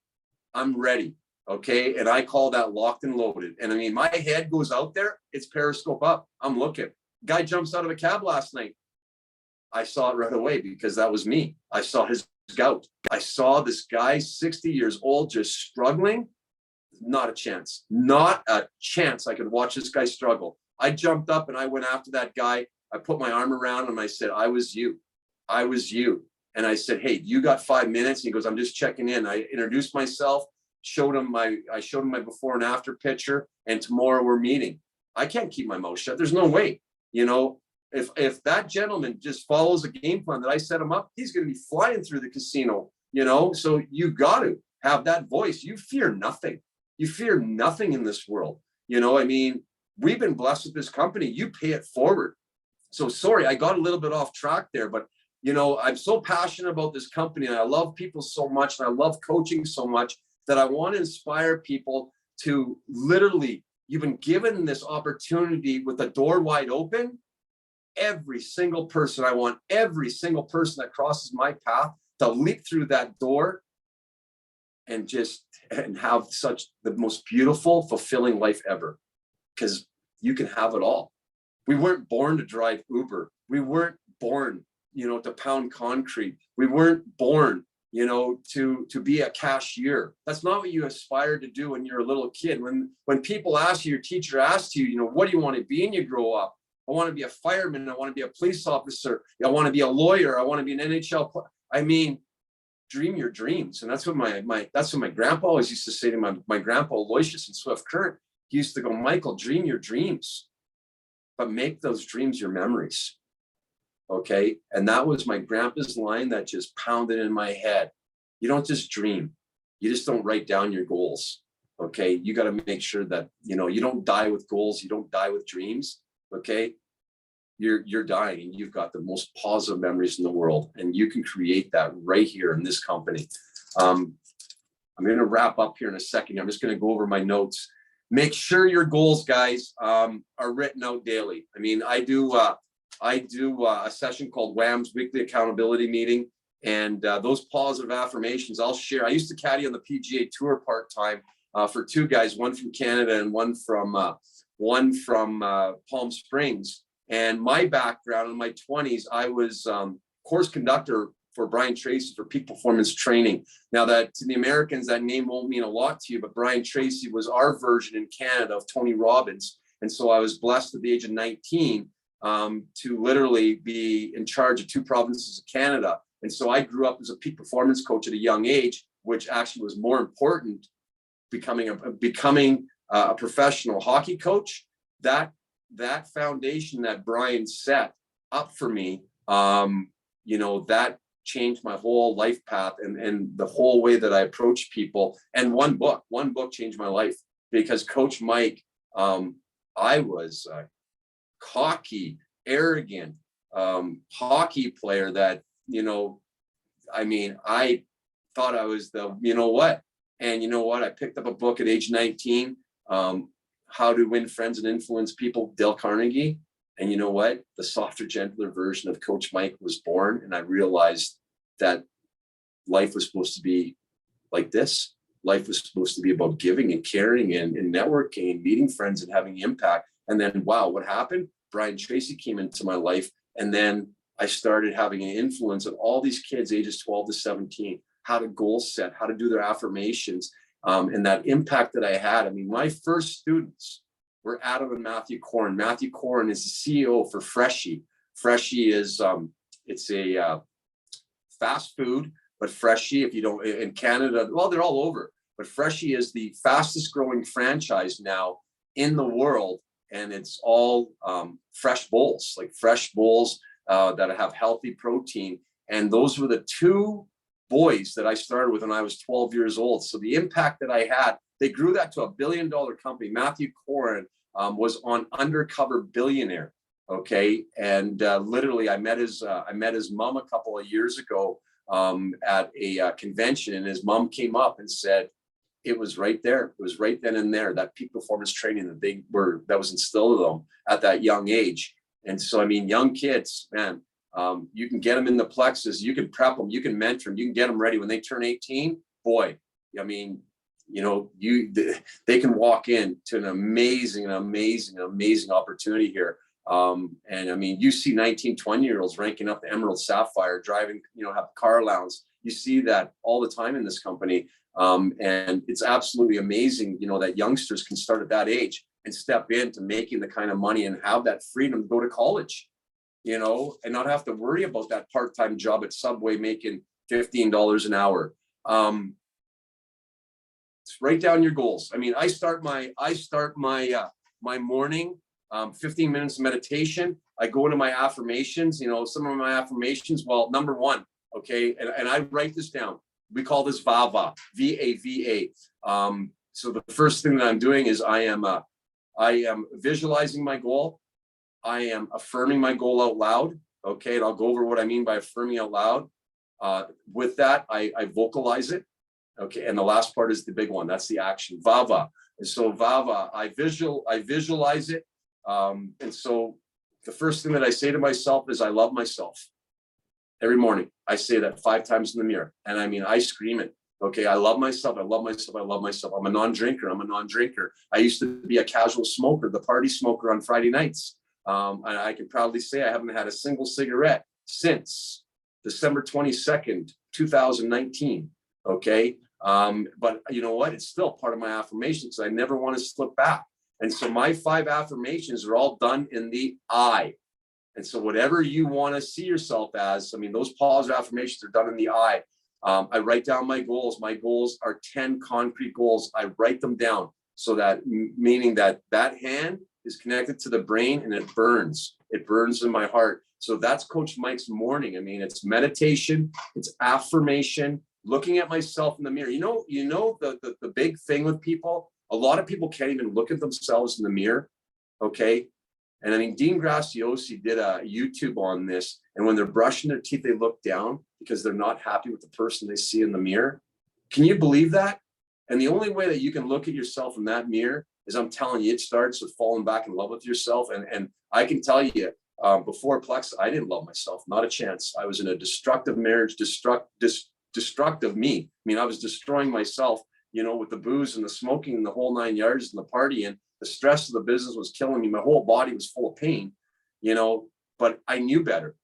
Speaker 1: Okay. And I call that locked and loaded. And I mean, my head goes out there, it's Periscope up. I'm looking. Guy jumps out of a cab last night. I saw it right away, because that was me. I saw his gout. I saw this guy, 60 years old, just struggling. Not a chance. I could watch this guy struggle. I jumped up and I went after that guy. I put my arm around him. I said, I was you. And I said, hey, you got 5 minutes? And he goes, I'm just checking in. I introduced myself, showed him my before and after picture, and tomorrow we're meeting. I can't keep my mouth shut. There's no way. You know, if that gentleman just follows a game plan that I set him up, he's going to be flying through the casino, you know? So you got to have that voice. You fear nothing. You fear nothing in this world. You know, I mean, we've been blessed with this company. You pay it forward. So sorry, I got a little bit off track there, but you know, I'm so passionate about this company, and I love people so much, and I love coaching so much, that I want to inspire people to literally, you've been given this opportunity with the door wide open. Every single person, I want every single person that crosses my path to leap through that door and have such the most beautiful, fulfilling life ever. Because you can have it all. We weren't born to drive Uber. We weren't born, you know, to pound concrete. We weren't born, you know, to be a cashier. That's not what you aspire to do when you're a little kid. When people ask you, your teacher asks you, you know, what do you want to be when you grow up? I want to be a fireman. I want to be a police officer. I want to be a lawyer. I want to be an NHL player. I mean, dream your dreams. And that's what my grandpa always used to say to my grandpa Aloysius in Swift Current. He used to go, Michael, dream your dreams, but make those dreams your memories. Okay. And that was my grandpa's line that just pounded in my head. You don't just dream. You just don't write down your goals. Okay. You got to make sure that, you know, you don't die with goals. You don't die with dreams. Okay. You're dying, and you've got the most positive memories in the world, and you can create that right here in this company. I'm going to wrap up here in a second. I'm just going to go over my notes. Make sure your goals, guys, are written out daily. I mean, I do a session called WHAM's Weekly Accountability Meeting, and those positive affirmations I'll share. I used to caddy on the PGA Tour part-time for 2 guys, one from Canada and one from Palm Springs. And my background in my 20s, I was course conductor for Brian Tracy for Peak Performance Training. Now, that to the Americans, that name won't mean a lot to you, but Brian Tracy was our version in Canada of Tony Robbins. And so I was blessed at the age of 19 to literally be in charge of 2 provinces of Canada. And so I grew up as a peak performance coach at a young age, which actually was more important becoming a professional hockey coach, that foundation that Brian set up for me, that changed my whole life path and the whole way that I approach people. And one book changed my life, because Coach Mike, I was a cocky, arrogant hockey player that, I thought I was the, I picked up a book at age 19, How to Win Friends and Influence People, Dale Carnegie. And you know what? The softer, gentler version of Coach Mike was born. And I realized that life was supposed to be like this. Life was supposed to be about giving and caring and networking and meeting friends and having impact. And then, wow, what happened? Brian Tracy came into my life. And then I started having an influence on all these kids, ages 12 to 17, how to goal set, how to do their affirmations, and that impact that I had. My first students were Adam and Matthew Corrin. Matthew Corrin is the CEO for Freshii. Freshii is, it's a fast food, but Freshii, if you don't, in Canada, well, they're all over, but Freshii is the fastest growing franchise now in the world. And it's all fresh bowls, like fresh bowls that have healthy protein. And those were the two boys that I started with when I was 12 years old. So the impact that I had, they grew that to $1 billion company. Matthew Corrin was on Undercover Billionaire. Okay. And literally I met his mom a couple of years ago at a convention, and his mom came up and said, it was right there. It was right then and there, that peak performance training that was instilled in them at that young age. And so, young kids, man, you can get them in the plexus, you can prep them, you can mentor them, you can get them ready when they turn 18. Boy, they can walk into an amazing opportunity here. You see 19, 20-year-olds ranking up the Emerald Sapphire, driving, have car allowance. You see that all the time in this company. And it's absolutely amazing, that youngsters can start at that age and step into making the kind of money and have that freedom to go to college, and not have to worry about that part-time job at Subway making $15 an hour. Write down your goals. I start my morning, 15 minutes of meditation. I go into my affirmations, some of my affirmations. Well, number one, okay. And I write this down. We call this VAVA, VAVA. So the first thing that I'm doing is I am visualizing my goal. I am affirming my goal out loud. Okay. And I'll go over what I mean by affirming out loud. With that, I vocalize it. Okay. And the last part is the big one. That's the action, VAVA. And so VAVA, I visualize it. And so the first thing that I say to myself is I love myself. Every morning, I say that 5 times in the mirror. And I scream it. Okay, I love myself. I love myself. I love myself. I'm a non-drinker. I used to be a casual smoker, the party smoker on Friday nights. And I can proudly say I haven't had a single cigarette since December 22nd, 2019. Okay. But you know what? It's still part of my affirmations. I never want to slip back. And so my 5 affirmations are all done in the I. And so whatever you want to see yourself as, those positive affirmations are done in the I. I write down my goals. My goals are 10 concrete goals. I write them down so that meaning that hand is connected to the brain and it burns. It burns in my heart. So that's Coach Mike's morning. It's meditation, it's affirmation, looking at myself in the mirror. The big thing with people, a lot of people can't even look at themselves in the mirror. Okay. And Dean Graziosi did a YouTube on this. And when they're brushing their teeth, they look down because they're not happy with the person they see in the mirror. Can you believe that? And the only way that you can look at yourself in that mirror is, I'm telling you, it starts with falling back in love with yourself. And I can tell you, before Plex, I didn't love myself, not a chance. I was in a destructive marriage, destructive me. I was destroying myself, with the booze and the smoking and the whole 9 yards and the party, and the stress of the business was killing me. My whole body was full of pain, but I knew better.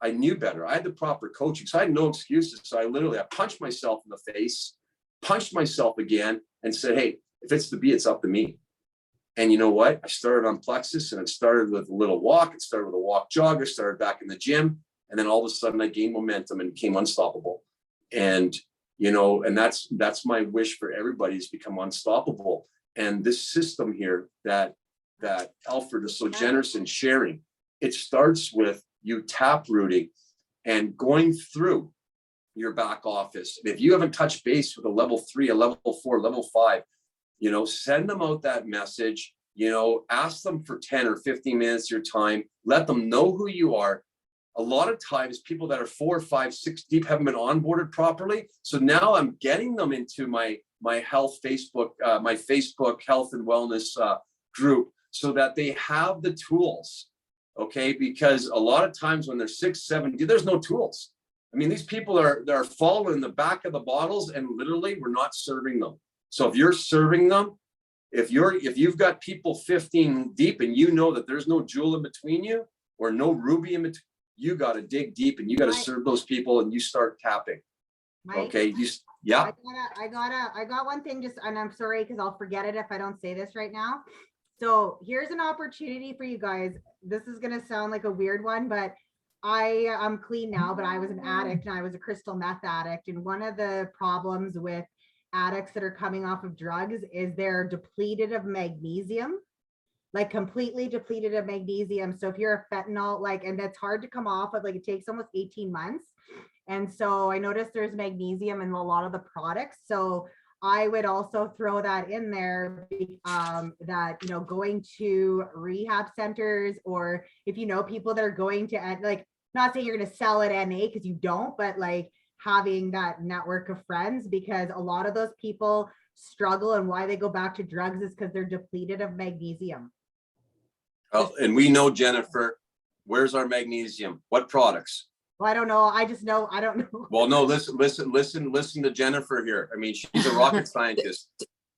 Speaker 1: I had the proper coaching. So I had no excuses. So I punched myself in the face, punched myself again, and said, hey, if it's to be, it's up to me. And you know what? I started on Plexus, and it started with a little walk. It started with a walk jog. I started back in the gym. And then all of a sudden I gained momentum and became unstoppable. And and that's my wish for everybody, is become unstoppable. And this system here that Alfred is so generous in sharing, it starts with you tap rooting and going through your back office. If you haven't touched base with a level 3, a level 4, level 5, send them out that message, ask them for 10 or 15 minutes of your time, let them know who you are. A lot of times people that are 4, 5, 6 deep haven't been onboarded properly. So now I'm getting them into my health Facebook, my Facebook health and wellness group, so that they have the tools. Okay, because a lot of times when they're 6, 7, there's no tools. I mean, these people they're falling in the back of the bottles, and literally we're not serving them. So if you're serving them, if you've got people 15 deep and you know that there's no jewel in between you or no ruby in between, you got to dig deep and you got to serve those people, and you start tapping. Okay, yeah.
Speaker 2: I got one thing, just, and I'm sorry because I'll forget it if I don't say this right now. So here's an opportunity for you guys. This is gonna sound like a weird one, but I'm clean now, but I was an addict, and I was a crystal meth addict. And one of the problems with addicts that are coming off of drugs is they're depleted of magnesium, like completely depleted of magnesium. So if you're a fentanyl, and that's hard to come off of, it takes almost 18 months. And so I noticed there's magnesium in a lot of the products. So I would also throw that in there, that, going to rehab centers, or if people that are going to, not saying you're going to sell at NA because you don't, but having that network of friends, because a lot of those people struggle, and why they go back to drugs is because they're depleted of magnesium.
Speaker 1: Oh, and we know, Jennifer, where's our magnesium? What products?
Speaker 2: Well, I don't know. I just know. I don't know.
Speaker 1: Well, no, listen to Jennifer here. I mean, she's a rocket scientist.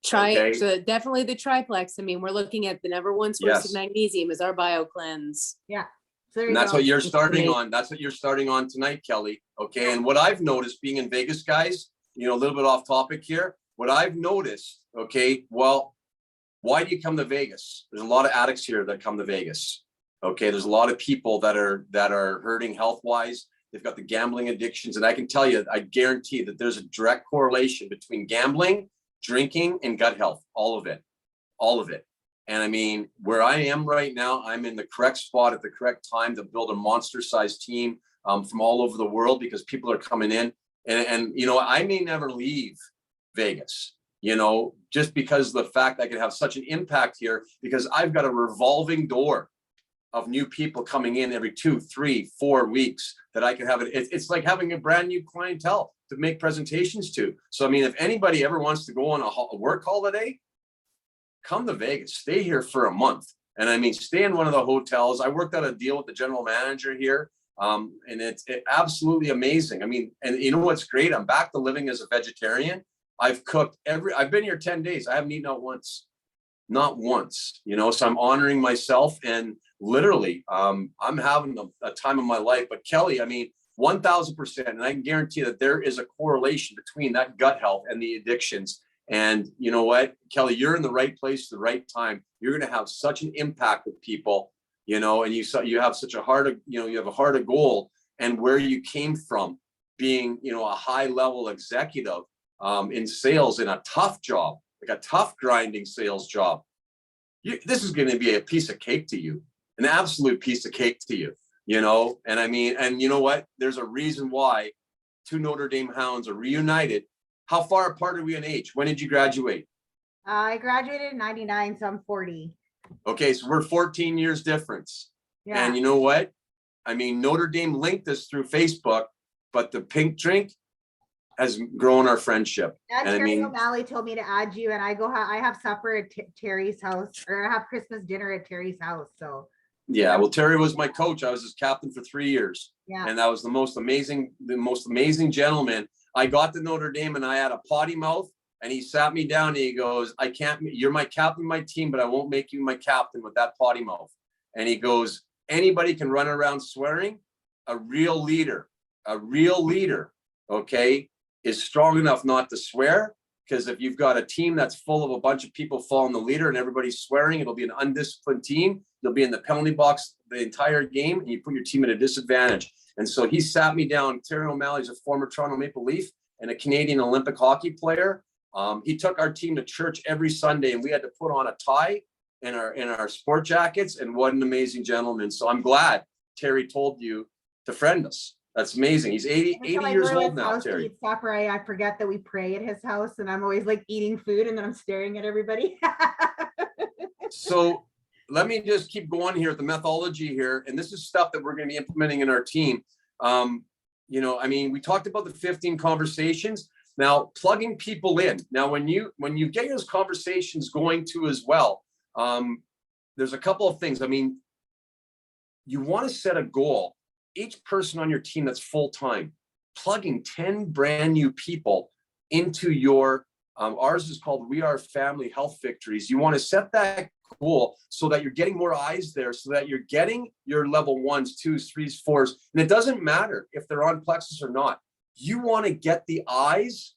Speaker 3: So definitely the triplex. I mean, we're looking at the number one source of magnesium is our BioCleanse.
Speaker 2: Yeah. So
Speaker 1: and that's what you're starting on. That's what you're starting on tonight, Kelly. Okay. Yeah. And what I've noticed being in Vegas, guys, a little bit off topic here. What I've noticed, okay, well, why do you come to Vegas? There's a lot of addicts here that come to Vegas. Okay. There's a lot of people that are hurting health-wise. They've got the gambling addictions. And I can tell you, I guarantee that there's a direct correlation between gambling, drinking, and gut health, all of it. And I mean, where I am right now, I'm in the correct spot at the correct time to build a monster-sized team from all over the world, because people are coming in. And I may never leave Vegas, just because of the fact I can have such an impact here, because I've got a revolving door of new people coming in every 2, 3, 4 weeks that I can have it. It's like having a brand new clientele to make presentations to. So, I mean, if anybody ever wants to go on a work holiday, come to Vegas, stay here for a month. And I mean, stay in one of the hotels. I worked out a deal with the general manager here. And it's absolutely amazing. I mean, and you know what's great? I'm back to living as a vegetarian. I've cooked I've been here 10 days. I haven't eaten out once, not once, so I'm honoring myself, and literally, I'm having a time of my life. But Kelly, I mean, 1000%, and I can guarantee that there is a correlation between that gut health and the addictions. And you know what, Kelly, you're in the right place at the right time. You're going to have such an impact with people, and you have such a heart of, you have a heart of gold, and where you came from being, a high level executive in sales in a tough job, like a tough grinding sales job. This is going to be a piece of cake to you. An absolute piece of cake to you, and I mean, and you know what? There's a reason why 2 Notre Dame Hounds are reunited. How far apart are we in age? When did you graduate?
Speaker 2: I graduated in 99, so I'm 40.
Speaker 1: Okay, so we're 14 years difference.
Speaker 2: Yeah.
Speaker 1: And you know what? I mean, Notre Dame linked us through Facebook, but the pink drink has grown our friendship.
Speaker 2: And Terry O'Malley told me to add you, and I have supper at Terry's house, or I have Christmas dinner at Terry's house. So
Speaker 1: yeah, well, Terry was my coach. I was his captain for 3 years.
Speaker 2: Yeah.
Speaker 1: And that was the most amazing gentleman. I got to Notre Dame and I had a potty mouth, and he sat me down and he goes, you're my captain of my team, but I won't make you my captain with that potty mouth. And he goes, anybody can run around swearing. A real leader, okay, is strong enough not to swear, because if you've got a team that's full of a bunch of people following the leader and everybody's swearing, it'll be an undisciplined team. You'll be in the penalty box the entire game, and you put your team at a disadvantage. And so he sat me down. Terry O'Malley's a former Toronto Maple Leaf, and a Canadian Olympic hockey player. He took our team to church every Sunday, and we had to put on a tie and our sport jackets. And what an amazing gentleman. So I'm glad Terry told you to friend us. That's amazing. He's 80 years old now, Terry.
Speaker 2: Supper, I forget that we pray at his house, and I'm always like eating food and then I'm staring at everybody.
Speaker 1: So let me just keep going here with the methodology here. And this is stuff that we're going to be implementing in our team. You know, I mean, we talked about the 15 conversations. Now, plugging people in. Now, when you get those conversations going too as well, there's a couple of things. I mean, you want to set a goal. Each person on your team that's full-time, plugging 10 brand new people into your, ours is called We Are Family Health Victories. You want to set that goal so that you're getting more eyes there, so that you're getting your level 1s, 2s, 3s, 4s. And it doesn't matter if they're on Plexus or not. You want to get the eyes,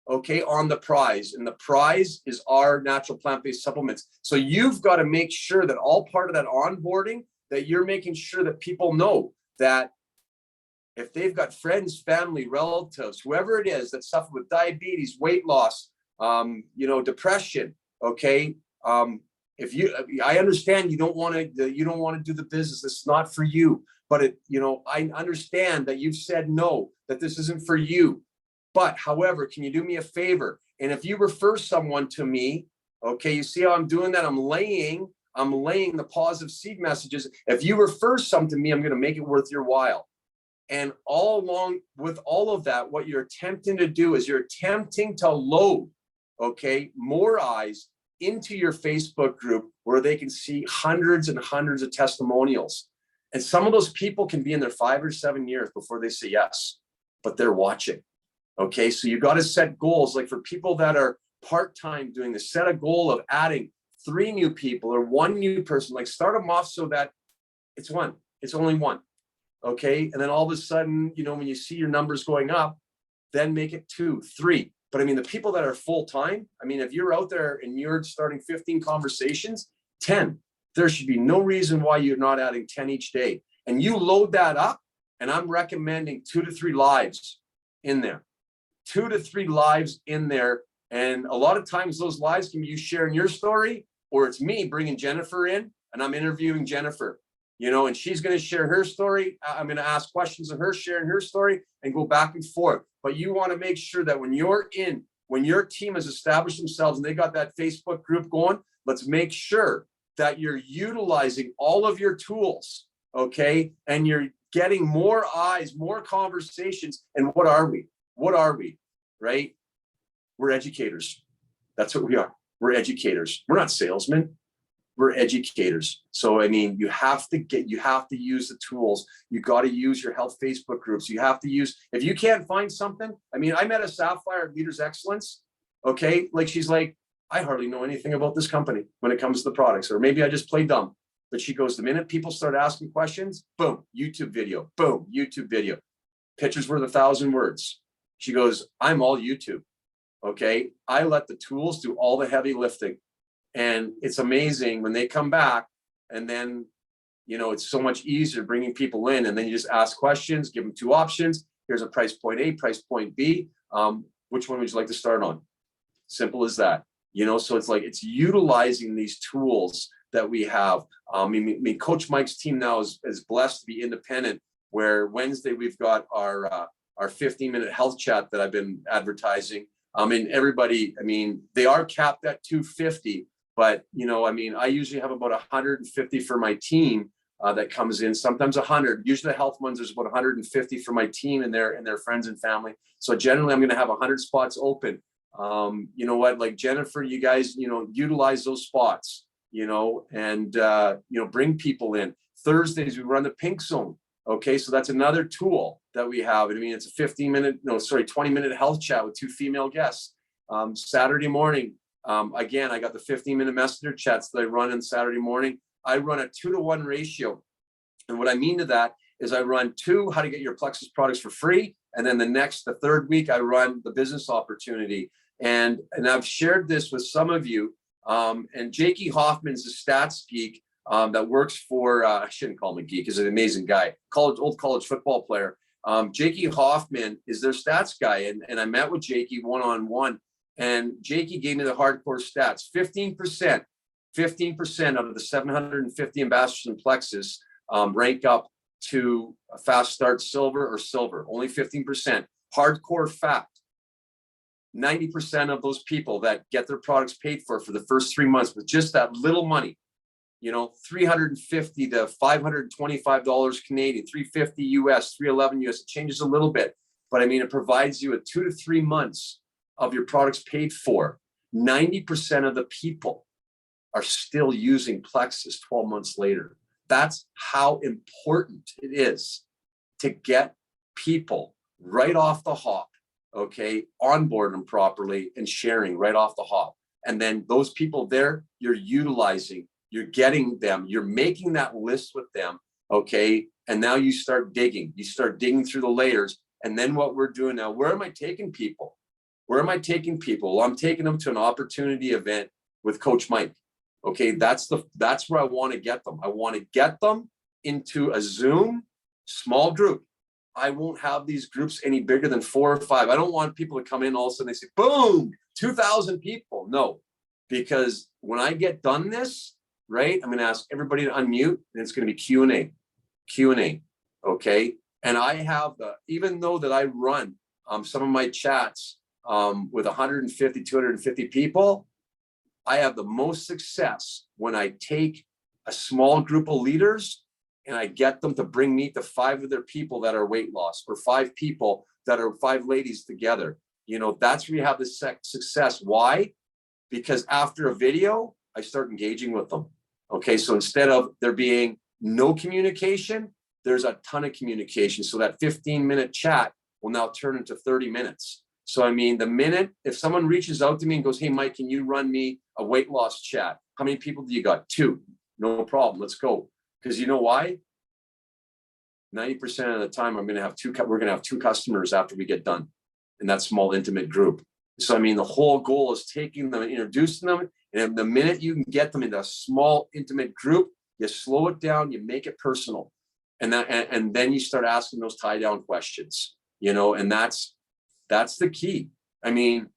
Speaker 1: okay, on the prize. And the prize is our natural plant-based supplements. So you've got to make sure that all part of that onboarding, that you're making sure that people know that if they've got friends, family, relatives, whoever it is that suffer with diabetes, weight loss, you know, depression, okay, I understand you don't want to do the business. It's not for you. But you know, I understand that you've said no, that this isn't for you. But however, can you do me a favor? And if you refer someone to me, okay, you see how I'm doing that? I'm laying the positive seed messages. If you refer some to me, I'm going to make it worth your while. And all along with all of that, what you're attempting to do is you're attempting to load, okay, more eyes into your Facebook group where they can see hundreds and hundreds of testimonials. And some of those people can be in their 5 or 7 years before they say yes, but they're watching. Okay, so you got to set goals. Like for people that are part-time doing this, set a goal of adding 3 new people or 1 new person. Like start them off so that it's only one. Okay, and then all of a sudden, you know, when you see your numbers going up, then make it 2, 3. But I mean, the people that are full-time, I mean, if you're out there and you're starting 15 conversations, 10, there should be no reason why you're not adding 10 each day. And you load that up, and I'm recommending 2 to 3 lives in there. 2 to 3 lives in there. And a lot of times those lives can be you sharing your story, or it's me bringing Jennifer in and I'm interviewing Jennifer, you know, and she's going to share her story. I'm going to ask questions of her, sharing her story, and go back and forth. But you want to make sure that when your team has established themselves and they got that Facebook group going, let's make sure that you're utilizing all of your tools, okay? And you're getting more eyes, more conversations. And what are we? What are we, right? We're educators. That's what we are. We're educators. We're not salesmen. We're educators. So, I mean, you have to use the tools. You got to use your health Facebook groups. You have to use, if you can't find something, I mean, I met a Sapphire at Leaders Excellence. Okay. Like, she's like, I hardly know anything about this company when it comes to the products, or maybe I just play dumb. But she goes, the minute people start asking questions, boom, YouTube video, boom, YouTube video. Pictures worth 1,000 words. She goes, I'm all YouTube. Okay. I let the tools do all the heavy lifting. And it's amazing when they come back, and then, you know, it's so much easier bringing people in, and then you just ask questions, give them 2 options. Here's a price point A, price point B. Which one would you like to start on? Simple as that. You know, so it's like, it's utilizing these tools that we have. I mean, Coach Mike's team now is blessed to be independent, where Wednesday we've got our 15-minute health chat that I've been advertising. I mean, everybody, I mean, they are capped at 250, but, you know, I mean, I usually have about 150 for my team that comes in, sometimes 100. Usually the health ones, there's about 150 for my team and their friends and family. So generally I'm going to have 100 spots open. You know what, like Jennifer, you guys, you know, utilize those spots, you know, and, you know, bring people in. Thursdays, we run the Pink Zone. Okay, so that's another tool that we have. I mean, it's a 20-minute health chat with 2 female guests. Saturday morning, again, I got the 15-minute messenger chats that I run on Saturday morning. I run a 2-to-1 ratio. And what I mean to that is I run 2, how to get your Plexus products for free. And then the 3rd week, I run the business opportunity. And I've shared this with some of you. And Jakey Hoffman's a stats geek. That works for, I shouldn't call him a geek, he's an amazing guy, old college football player. Jakey Hoffman is their stats guy. And I met with Jakey one-on-one, and Jakey gave me the hardcore stats. 15% of the 750 ambassadors in Plexus rank up to a fast start silver or silver, only 15%. Hardcore fact. 90% of those people that get their products paid for the first 3 months with just that little money, you know, $350 to $525 Canadian, $350 US, $311 US, it changes a little bit. But I mean, it provides you with 2 to 3 months of your products paid for. 90% of the people are still using Plexus 12 months later. That's how important it is to get people right off the hop, okay, onboard them properly and sharing right off the hop. And then those people there, you're utilizing, you're getting them, you're making that list with them, okay? And now you start digging through the layers. And then what we're doing now, where am I taking people? Where am I taking people? Well, I'm taking them to an opportunity event with Coach Mike. Okay, that's where I want to get them. I want to get them into a Zoom small group. I won't have these groups any bigger than 4 or 5. I don't want people to come in all of a sudden they say, boom, 2,000 people. No, because when I get done this, right, I'm going to ask everybody to unmute, and it's going to be Q&A. Okay, and I have even though that I run some of my chats with 150, 250 people, I have the most success when I take a small group of leaders and I get them to bring me to 5 of their people that are weight loss, or 5 people that are 5 ladies together. You know, that's where you have the success. Why? Because after a video, I start engaging with them. Okay, so instead of there being no communication, there's a ton of communication. So that 15-minute chat will now turn into 30 minutes. So, I mean, the minute, if someone reaches out to me and goes, hey, Mike, can you run me a weight loss chat? How many people do you got? 2. No problem. Let's go. Because you know why? 90% of the time, we're going to have 2 customers after we get done in that small, intimate group. So, I mean, the whole goal is taking them and introducing them. And the minute you can get them into a small, intimate group, you slow it down, you make it personal. And then you start asking those tie-down questions, you know, and that's the key. I mean,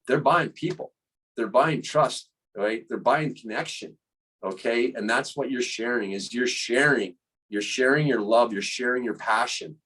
Speaker 1: they're buying people, they're buying trust, right? They're buying connection. Okay. And that's what you're sharing is you're sharing your love, you're sharing your passion.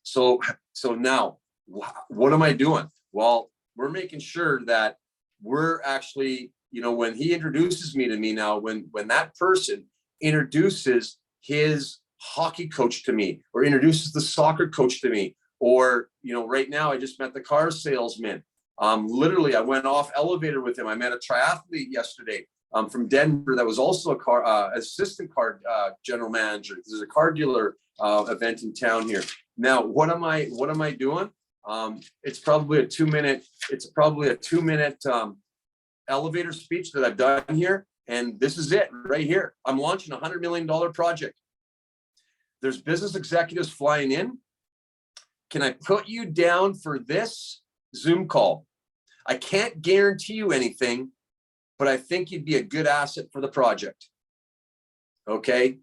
Speaker 1: So now what am I doing? Well, we're making sure that we're actually, you know, when he introduces me to me now, when that person introduces his hockey coach to me, or introduces the soccer coach to me, or, you know, right now I just met the car salesman. Literally, I went off elevator with him. I met a triathlete yesterday from Denver that was also a car assistant car general manager. There's a car dealer event in town here. Now, what am I doing? It's probably a 2-minute. It's probably a 2-minute elevator speech that I've done here, and this is it right here. I'm launching a $100 million project. There's business executives flying in. Can I put you down for this Zoom call? I can't guarantee you anything, but I think you'd be a good asset for the project. Okay.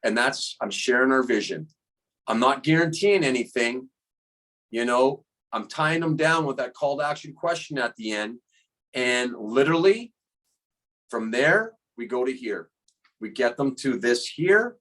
Speaker 1: And I'm sharing our vision. I'm not guaranteeing anything. You know, I'm tying them down with that call to action question at the end. And literally from there, we go to here. We get them to this here.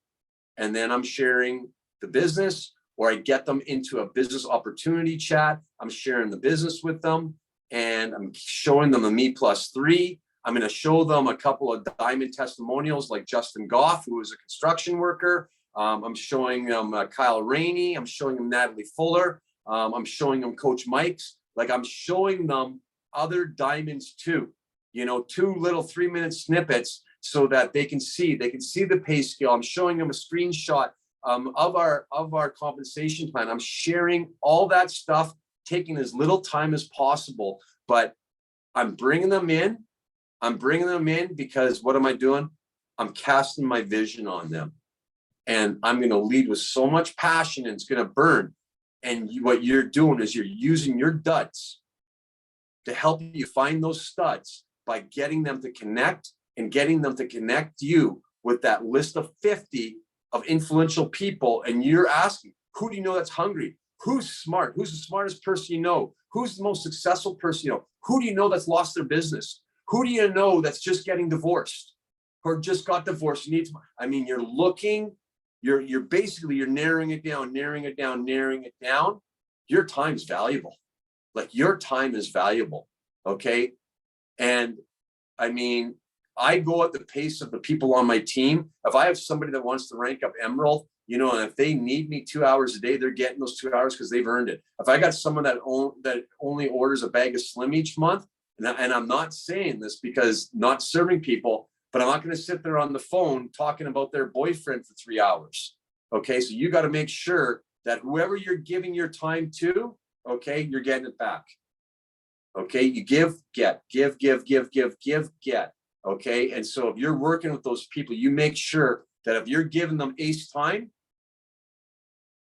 Speaker 1: And then I'm sharing the business, or I get them into a business opportunity chat. I'm sharing the business with them, and I'm showing them a Me+3. I'm going to show them a couple of diamond testimonials like Justin Goff, who is a construction worker. I'm showing them Kyle Rainey. I'm showing them Natalie Fuller. I'm showing them Coach Mike's. Like, I'm showing them other diamonds too. You know, 2 little 3-minute snippets so that they can see the pay scale. I'm showing them a screenshot of our compensation plan. I'm sharing all that stuff, taking as little time as possible, but I'm bringing them in. Because what am I doing? I'm casting my vision on them, and I'm going to lead with so much passion, and it's going to burn. And what you're doing is you're using your duds to help you find those studs by getting them to connect, and getting them to connect you with that list of 50 of influential people, and you're asking, who do you know that's hungry? Who's smart? Who's the smartest person you know? Who's the most successful person you know? Who do you know that's lost their business? Who do you know that's just getting divorced or just got divorced? I mean, you're looking, you're basically, you're narrowing it down, narrowing it down, narrowing it down. Your time is valuable. Like, your time is valuable. Okay. And I mean, I go at the pace of the people on my team. If I have somebody that wants to rank up Emerald, you know, and if they need me 2 hours a day, they're getting those 2 hours because they've earned it. If I got someone that only orders a bag of Slim each month, and I'm not saying this because not serving people, but I'm not going to sit there on the phone talking about their boyfriend for 3 hours. Okay, so you got to make sure that whoever you're giving your time to, okay, you're getting it back. Okay, you give, get, give, get. Okay, and so if you're working with those people, you make sure that if you're giving them ace time,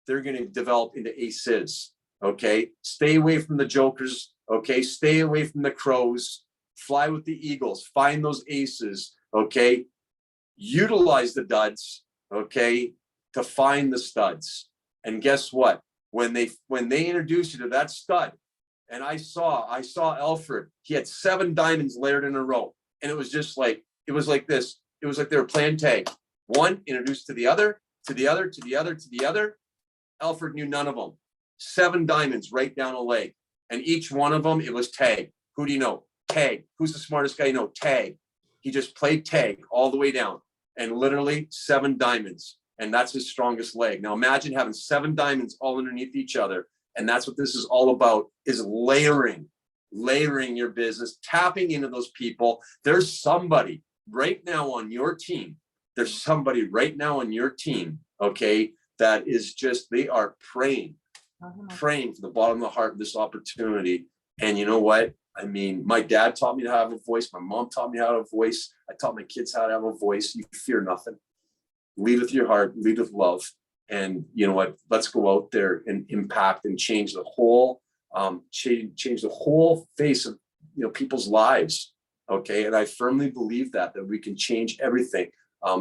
Speaker 1: they're going to develop into aces. Okay, stay away from the jokers. Okay, stay away from the crows. Fly with the eagles. Find those aces. Okay, utilize the duds. Okay, to find the studs. And guess what? When they introduce you to that stud, and I saw Alfred, he had 7 diamonds layered in a row. And it was just like, it was like this. It was like they were playing tag. One introduced to the other, to the other, to the other, to the other. Alfred knew none of them. 7 diamonds right down a leg. And each one of them, it was tag. Who do you know? Tag. Who's the smartest guy you know? Tag. He just played tag all the way down. And literally 7 diamonds. And that's his strongest leg. Now imagine having 7 diamonds all underneath each other. And that's what this is all about, is layering your business, tapping into those people. There's somebody right now on your team. There's somebody right now on your team, okay, that is just, they are praying for the bottom of the heart of this opportunity. And you know what? I mean, my dad taught me how to have a voice. My mom taught me how to have a voice. I taught my kids how to have a voice. You fear nothing. Lead with your heart, lead with love. And you know what? Let's go out there and impact and change the whole, change the whole face of, you know, people's lives. Okay. And I firmly believe that we can change everything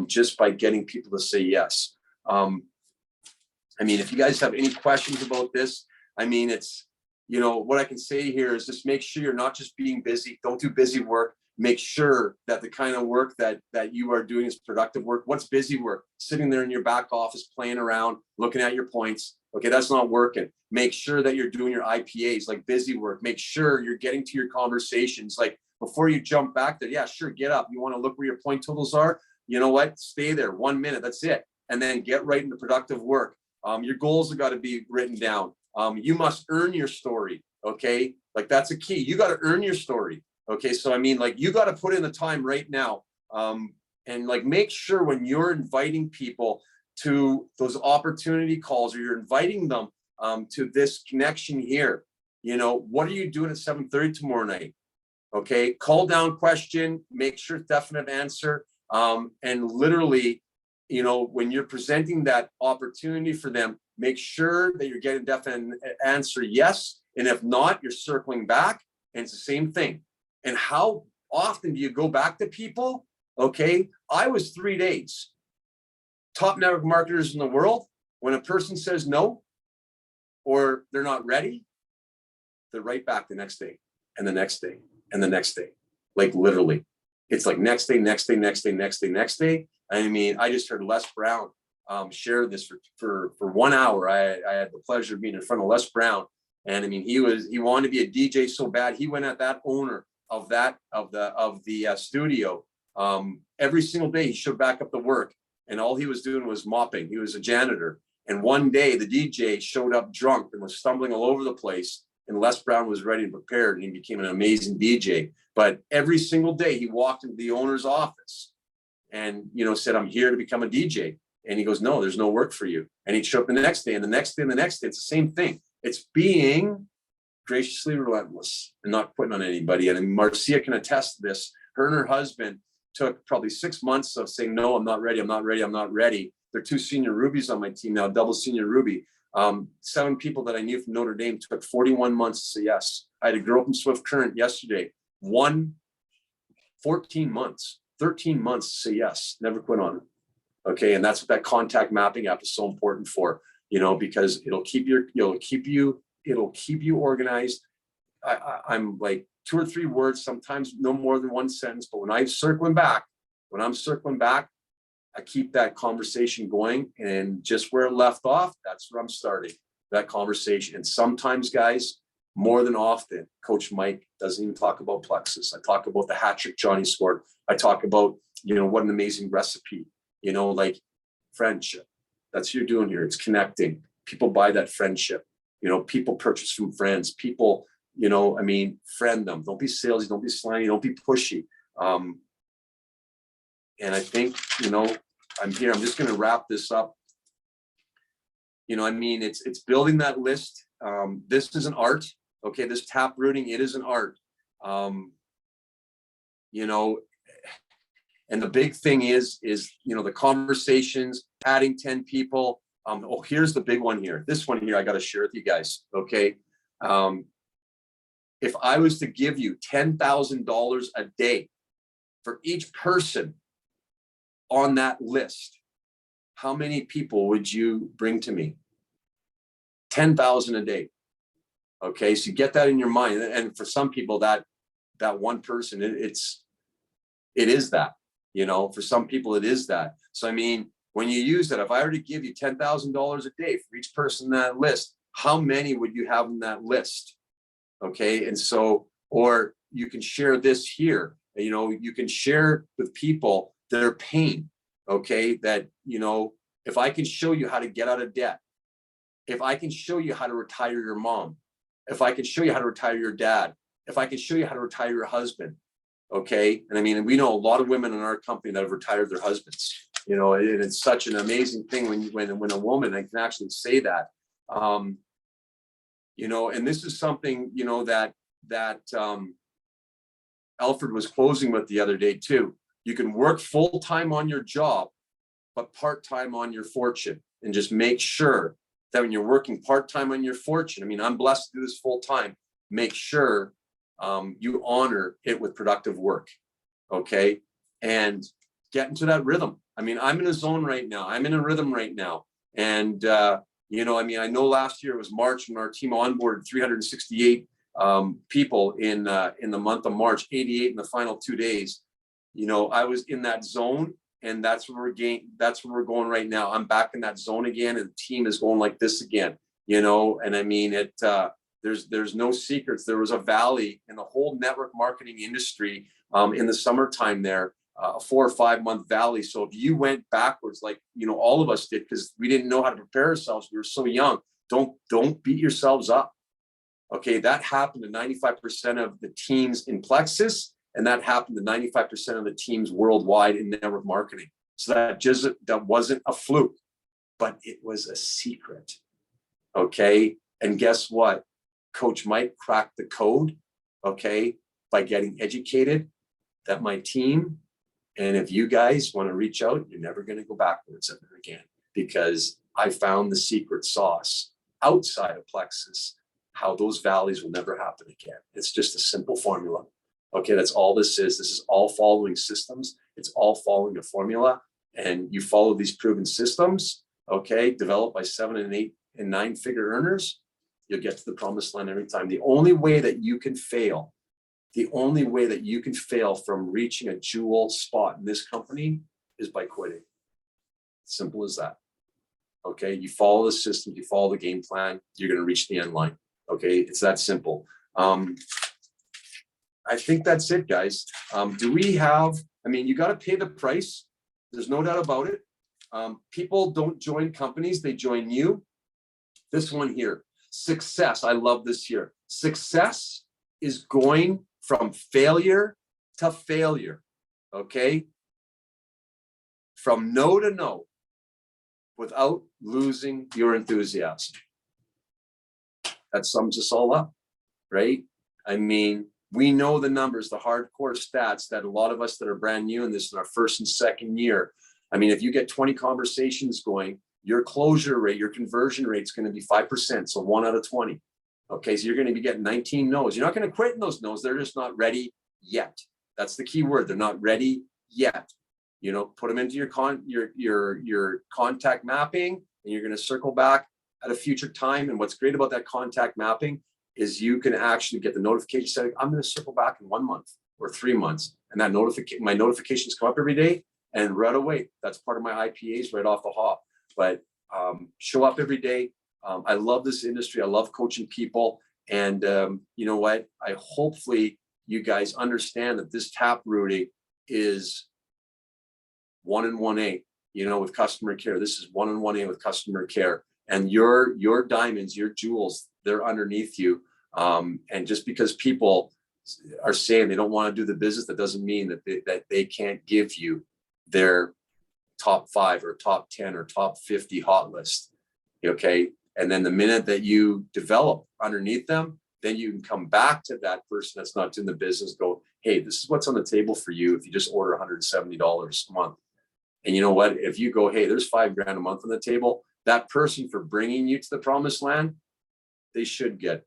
Speaker 1: just by getting people to say yes. I mean, if you guys have any questions about this, I mean, it's, you know, what I can say here is just make sure you're not just being busy. Don't do busy work. Make sure that the kind of work that you are doing is productive work. What's busy work? Sitting there in your back office, playing around, looking at your points. Okay, that's not working. Make sure that you're doing your IPAs, like busy work. Make sure you're getting to your conversations. Like before you jump back there, yeah, sure, get up. You want to look where your point totals are? You know what? Stay there 1 minute. That's it. And then get right into productive work. Your goals have got to be written down. You must earn your story. Okay, like that's a key. You got to earn your story. Okay, so I mean, like you got to put in the time right now, and like make sure when you're inviting people to those opportunity calls, or you're inviting them to this connection here, you know, what are you doing at 7:30 tomorrow night? Okay, call down question, make sure definite answer, and literally, you know, when you're presenting that opportunity for them, make sure that you're getting definite answer yes, and if not, you're circling back, and it's the same thing. And how often do you go back to people? Okay, I was 3 days. Top network marketers in the world, when a person says no, or they're not ready, they're right back the next day, and the next day, and the next day. Like literally, it's like next day, next day, next day, next day, next day. I mean, I just heard Les Brown share this for 1 hour. I had the pleasure of being in front of Les Brown, and I mean, he wanted to be a DJ so bad. He went at that owner of the studio every single day. He showed back up to work, and all he was doing was mopping. He was a janitor, and one day the DJ showed up drunk and was stumbling all over the place, and Les Brown was ready and prepared, and he became an amazing DJ. But every single day he walked into the owner's office and, you know, said, I'm here to become a DJ. And he goes, no, there's no work for you. And he'd show up the next day, and the next day, and the next day. It's the same thing. It's being graciously relentless and not quitting on anybody. And Marcia can attest to this. Her and her husband took probably 6 months of saying, no, I'm not ready. I'm not ready. I'm not ready. They're 2 senior rubies on my team now, double senior ruby. 7 people that I knew from Notre Dame took 41 months to say yes. I had a girl from Swift Current yesterday, 14 months, 13 months to say yes, never quit on it. Okay. And that's what that contact mapping app is so important for, you know, because it'll keep you organized. I'm like 2 or 3 words, sometimes no more than 1 sentence, but when I'm circling back, I keep that conversation going, and just where it left off, that's where I'm starting that conversation. And sometimes, guys, more than often, Coach Mike doesn't even talk about Plexus. I talk about the hat trick Johnny scored. I talk about, you know, what an amazing recipe, you know, like friendship. That's what you're doing here. It's connecting. People buy that friendship. You know, people purchase from friends. People, you know, I mean, friend them. Don't be salesy. Don't be slimy. Don't be pushy. And I think, you know, I'm here. I'm just going to wrap this up. You know, I mean, it's building that list. This is an art. Okay, this tap rooting, it is an art. You know, and the big thing is, you know, the conversations, adding 10 people. Oh, here's the big one here. This one here, I got to share with you guys. Okay. If I was to give you $10,000 a day for each person on that list, how many people would you bring to me? 10,000 a day. Okay. So you get that in your mind. And for some people, that one person, it is that, you know, for some people it is that. So, I mean, when you use that, if I were to give you $10,000 a day for each person on that list, how many would you have in that list? Okay. And so, or you can share this here, you know, you can share with people their pain. Okay. That, you know, if I can show you how to get out of debt, if I can show you how to retire your mom, if I can show you how to retire your dad, if I can show you how to retire your husband. Okay. And I mean, we know a lot of women in our company that have retired their husbands, you know, and it's such an amazing thing when a woman can actually say that, you know, and this is something, you know, that Alfred was closing with the other day too. You can work full-time on your job, but part-time on your fortune, and just make sure that when you're working part-time on your fortune, I mean, I'm blessed to do this full-time, make sure you honor it with productive work. Okay. And get into that rhythm. I mean, I'm in a zone right now. I'm in a rhythm right now. And, you know, I mean, I know last year was March when our team onboarded 368 people in the month of March, 88 in the final 2 days. You know, I was in that zone, and that's where we're going right now. I'm back in that zone again, and the team is going like this again, you know, and I mean, there's no secrets. There was a valley in the whole network marketing industry in the summertime there, a 4 or 5 month valley. So if you went backwards, like, you know, all of us did, because we didn't know how to prepare ourselves. We were so young. Don't beat yourselves up. Okay. That happened to 95% of the teams in Plexus, and that happened to 95% of the teams worldwide in network marketing. So that wasn't a fluke, but it was a secret. Okay. And guess what? Coach Mike cracked the code, okay, by getting educated. That my team, and if you guys want to reach out, you're never going to go backwards ever again, because I found the secret sauce outside of Plexus, how those valleys will never happen again. It's just a simple formula. Okay, that's all this is. This is all following systems. It's all following a formula, and you follow these proven systems, okay, developed by 7 and 8 and 9 figure earners, you'll get to the promised land every time. The only way that you can fail from reaching a jewel spot in this company is by quitting. Simple as that. Okay, you follow the system, you follow the game plan, you're going to reach the end line. Okay, it's that simple. I think that's it, guys. Do we have, I mean, you got to pay the price. There's no doubt about it. People don't join companies, they join you. This one here, success. I love this here. Success is going from failure to failure. Okay. From no to no without losing your enthusiasm. That sums us all up, right? I mean, we know the numbers, the hardcore stats that a lot of us that are brand new in this in our first and second year. I mean, if you get 20 conversations going, your closure rate, your conversion rate is going to be 5%. So 1 out of 20. Okay. So you're going to be getting 19 no's. You're not going to quit in those no's. They're just not ready yet. That's the key word. They're not ready yet. you know, put them into your contact mapping, and you're going to circle back at a future time. And what's great about that contact mapping is you can actually get the notification saying, I'm going to circle back in 1 month or 3 months. And that my notifications come up every day, and right away, that's part of my IPAs right off the hop. But show up every day. I love this industry. I love coaching people. And you know what? Hopefully you guys understand that this tap rooting is 1 and 1A, you know, with customer care. This is 1 and 1A with customer care. And your diamonds, your jewels, they're underneath you. And just because people are saying they don't want to do the business, that doesn't mean that they can't give you their top 5 or top 10 or top 50 hot list. Okay. And then the minute that you develop underneath them, then you can come back to that person that's not in the business, go, hey, this is what's on the table for you if you just order $170 a month. And you know what? If you go, hey, there's $5,000 a month on the table, that person for bringing you to the promised land, they should get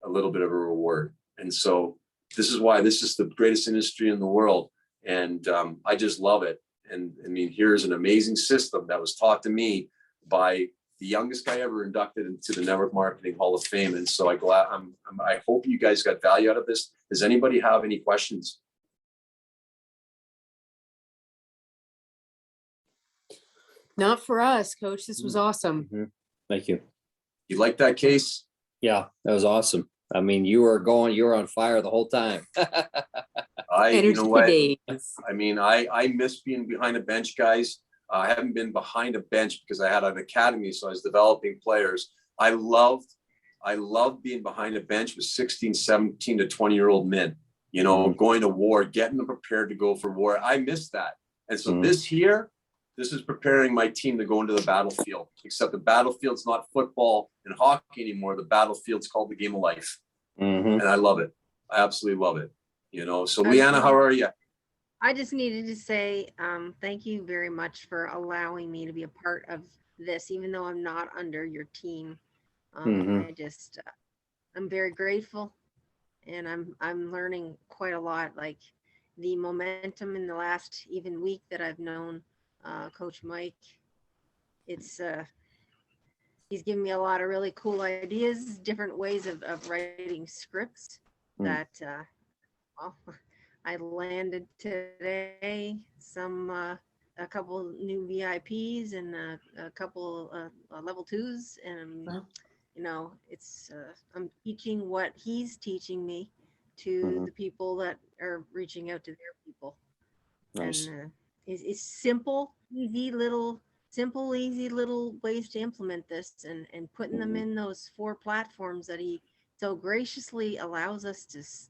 Speaker 1: a little bit of a reward. And so this is why this is the greatest industry in the world. And I just love it. And I mean, here's an amazing system that was taught to me by the youngest guy ever inducted into the Network Marketing Hall of Fame. And so I hope you guys got value out of this. Does anybody have any questions?
Speaker 3: Not for us, Coach. This was awesome.
Speaker 4: Thank you.
Speaker 1: You like that case?
Speaker 4: Yeah, that was awesome. I mean, you were on fire the whole time.
Speaker 1: You know what?
Speaker 3: Days.
Speaker 1: I mean, I miss being behind a bench, guys. I haven't been behind a bench because I had an academy, so I was developing players. I loved being behind a bench with 16, 17 to 20-year-old men, you know, going to war, getting them prepared to go for war. I miss that. And so this is preparing my team to go into the battlefield, except the battlefield's not football and hockey anymore. The battlefield's called the game of life. And I love it. I absolutely love it. You know, so Leanna, how are you?
Speaker 5: I just needed to say thank you very much for allowing me to be a part of this, even though I'm not under your team. I just, I'm very grateful, and I'm learning quite a lot. Like the momentum in the last even week that I've known Coach Mike, it's he's given me a lot of really cool ideas, different ways of writing scripts that well, I landed today a couple new VIPs and a couple level 2s, and you know, it's I'm teaching what he's teaching me to the people that are reaching out to their people.
Speaker 4: Nice.
Speaker 5: And it's simple, easy little ways to implement this, and putting them in those 4 platforms that he so graciously allows us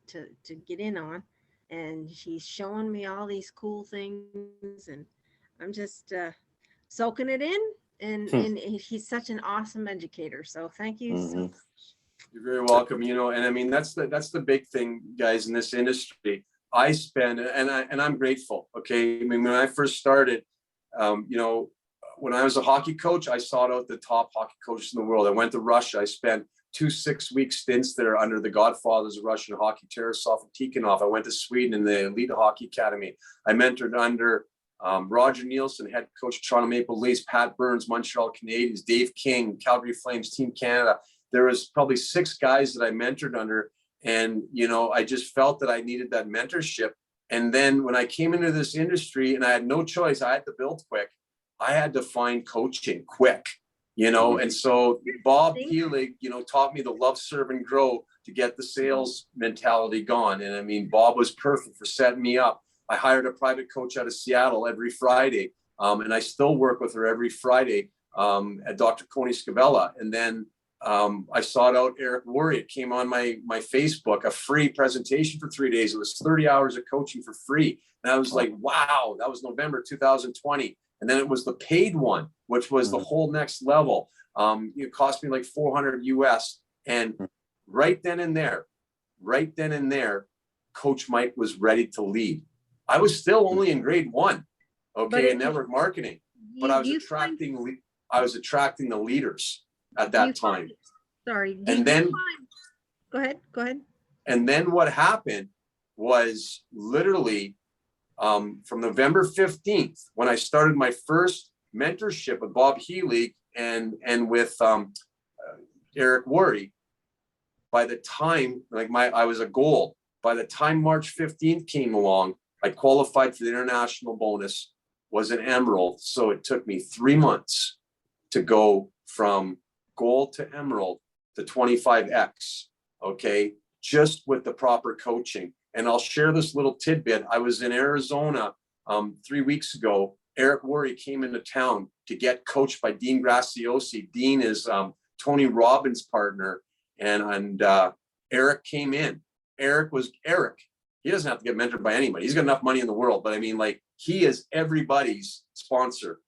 Speaker 5: to get in on. And he's showing me all these cool things, and I'm just soaking it in. And he's such an awesome educator. So thank you so much.
Speaker 1: You're very welcome. You know, and I mean, that's the big thing, guys, in this industry. I spend, and I'm grateful. Okay. I mean, when I first started, you know, when I was a hockey coach, I sought out the top hockey coaches in the world. I went to Russia. I spent 2 6-week stints there under the godfathers of Russian hockey, Tarasov and Tikhonov. I went to Sweden in the Elite Hockey Academy. I mentored under Roger Nielsen, head coach of Toronto Maple Leafs, Pat Burns, Montreal Canadiens, Dave King, Calgary Flames, Team Canada. There was probably 6 guys that I mentored under. And, you know, I just felt that I needed that mentorship. And then when I came into this industry and I had no choice, I had to build quick. I had to find coaching quick. You know, and so Bob Healig, you know, taught me to love, serve, and grow to get the sales mentality gone. And I mean, Bob was perfect for setting me up. I hired a private coach out of Seattle every Friday, and I still work with her every Friday at Dr. Coney Scavella. And then I sought out Eric Worre. It came on my Facebook, a free presentation for 3 days. It was 30 hours of coaching for free. And I was like, wow, that was November 2020. And then it was the paid one, which was the whole next level. It cost me like $400 US. And right then and there, Coach Mike was ready to lead. I was still only in grade 1, okay, in network marketing, but I was attracting the leaders at that time.
Speaker 5: Sorry.
Speaker 1: And then,
Speaker 5: go ahead.
Speaker 1: And then what happened was literally, from November 15th, when I started my first mentorship with Bob Healy and with Eric Worre, by the time I was a gold, by the time March 15th came along, I qualified for the international bonus, was an emerald. So it took me 3 months to go from gold to emerald to 25X. Okay. Just with the proper coaching. And I'll share this little tidbit. I was in Arizona 3 weeks ago. Eric Worre came into town to get coached by Dean Graciosi. Dean is Tony Robbins' partner. And Eric came in. Eric. He doesn't have to get mentored by anybody. He's got enough money in the world. But I mean, like, he is everybody's sponsor.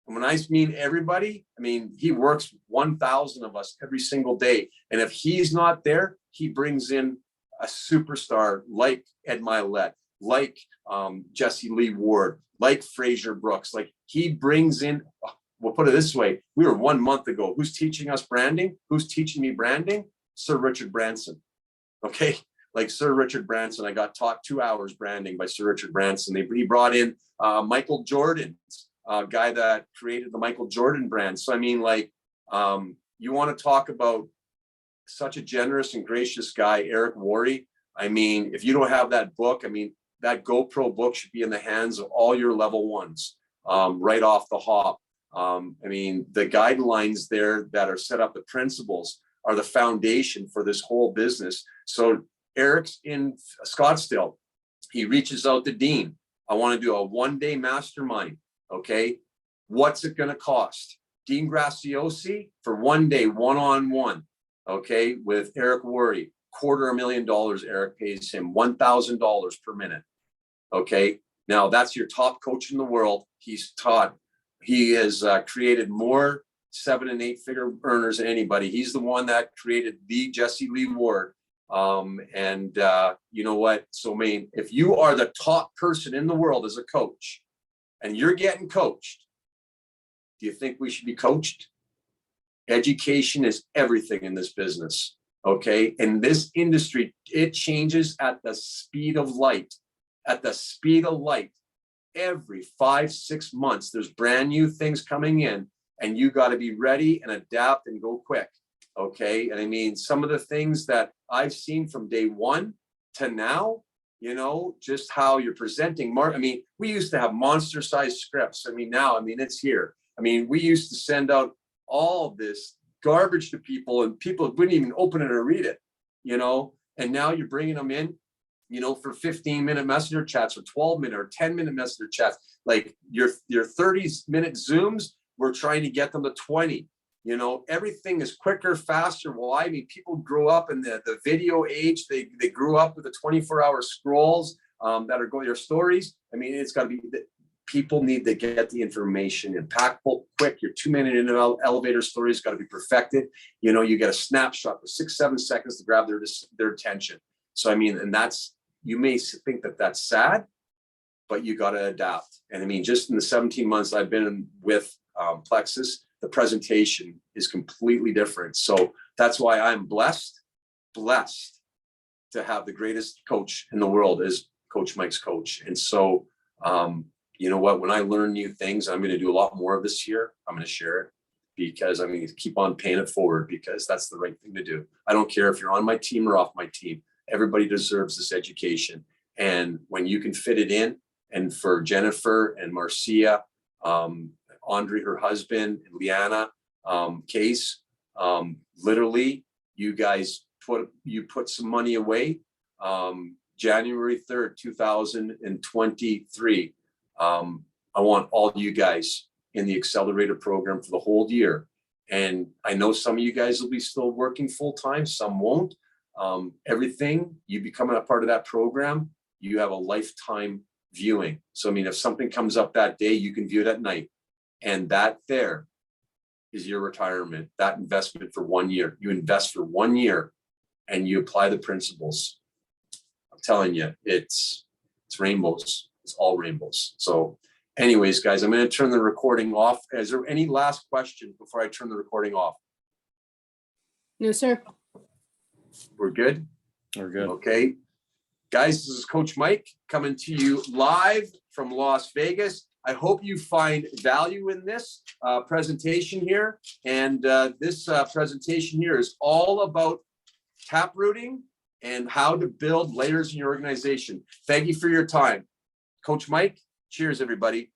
Speaker 1: And when I mean everybody, I mean, he works 1,000 of us every single day. And if he's not there, he brings in a superstar like Ed Milet, like Jesse Lee Ward, like Fraser Brooks. Like, he brings in, we'll put it this way. We were 1 month ago. Who's teaching us branding? Who's teaching me branding? Sir Richard Branson. Okay. Like Sir Richard Branson, I got taught 2 hours branding by Sir Richard Branson. He brought in Michael Jordan, guy that created the Michael Jordan brand. So I mean, like, you want to talk about such a generous and gracious guy, Eric Worre. I mean, if you don't have that book, I mean, that GoPro book should be in the hands of all your level ones right off the hop. I mean, the guidelines there that are set up, the principles are the foundation for this whole business. So Eric's in Scottsdale. He reaches out to Dean. I want to do a 1-day mastermind. Okay. What's it going to cost? Dean Graciosi for 1 day, one-on-one. Okay. With Eric Worre, $250,000. Eric pays him $1,000 per minute. Okay. Now that's your top coach in the world. He has created more 7- and 8-figure earners than anybody. He's the one that created the Jesse Lee Ward. You know what? So, I mean, if you are the top person in the world as a coach and you're getting coached, do you think we should be coached? Education is everything in this business. Okay. In this industry, it changes at the speed of light. At the speed of light. Every 5-6 months, there's brand new things coming in, and you got to be ready and adapt and go quick. Okay. And I mean, some of the things that I've seen from day one to now, you know, just how you're presenting. I mean, we used to have monster sized scripts. I mean, now, I mean, it's here. I mean, we used to send out all of this garbage to people and people wouldn't even open it or read it, you know, and now you're bringing them in, you know, for 15-minute messenger chats or 12-minute or 10-minute messenger chats. Like your 30-minute Zooms, we're trying to get them to 20. You know, everything is quicker, faster. Why? I mean, people grew up in the video age. They grew up with the 24-hour scrolls that are going your stories. I mean, it's got to be, people need to get the information impactful, quick. Your 2-minute elevator story has got to be perfected. You know, you get a snapshot for 6-7 seconds to grab their attention. So, I mean, and that's, you may think that that's sad, but you got to adapt. And I mean, just in the 17 months I've been with Plexus, the presentation is completely different. So that's why I'm blessed to have the greatest coach in the world as Coach Mike's coach. And so, you know what, when I learn new things, I'm going to do a lot more of this year. I'm going to share it because I'm going to keep on paying it forward because that's the right thing to do. I don't care if you're on my team or off my team. Everybody deserves this education. And when you can fit it in, and for Jennifer and Marcia, Andre, her husband, and Liana, Case, literally, you guys put some money away. January 3rd, 2023. I want all you guys in the accelerator program for the whole year. And I know some of you guys will be still working full time, some won't. Everything, you becoming a part of that program, you have a lifetime viewing. So, I mean, if something comes up that day, you can view it at night. And that there is your retirement, that investment for 1 year. You invest for 1 year and you apply the principles. I'm telling you, it's rainbows. It's all rainbows. So anyways, guys, I'm going to turn the recording off. Is there any last question before I turn the recording off?
Speaker 3: No, sir.
Speaker 1: We're good?
Speaker 4: We're good.
Speaker 1: Okay. Guys, this is Coach Mike coming to you live from Las Vegas. I hope you find value in this presentation here. And this presentation here is all about taprooting and how to build layers in your organization. Thank you for your time. Coach Mike, cheers, everybody.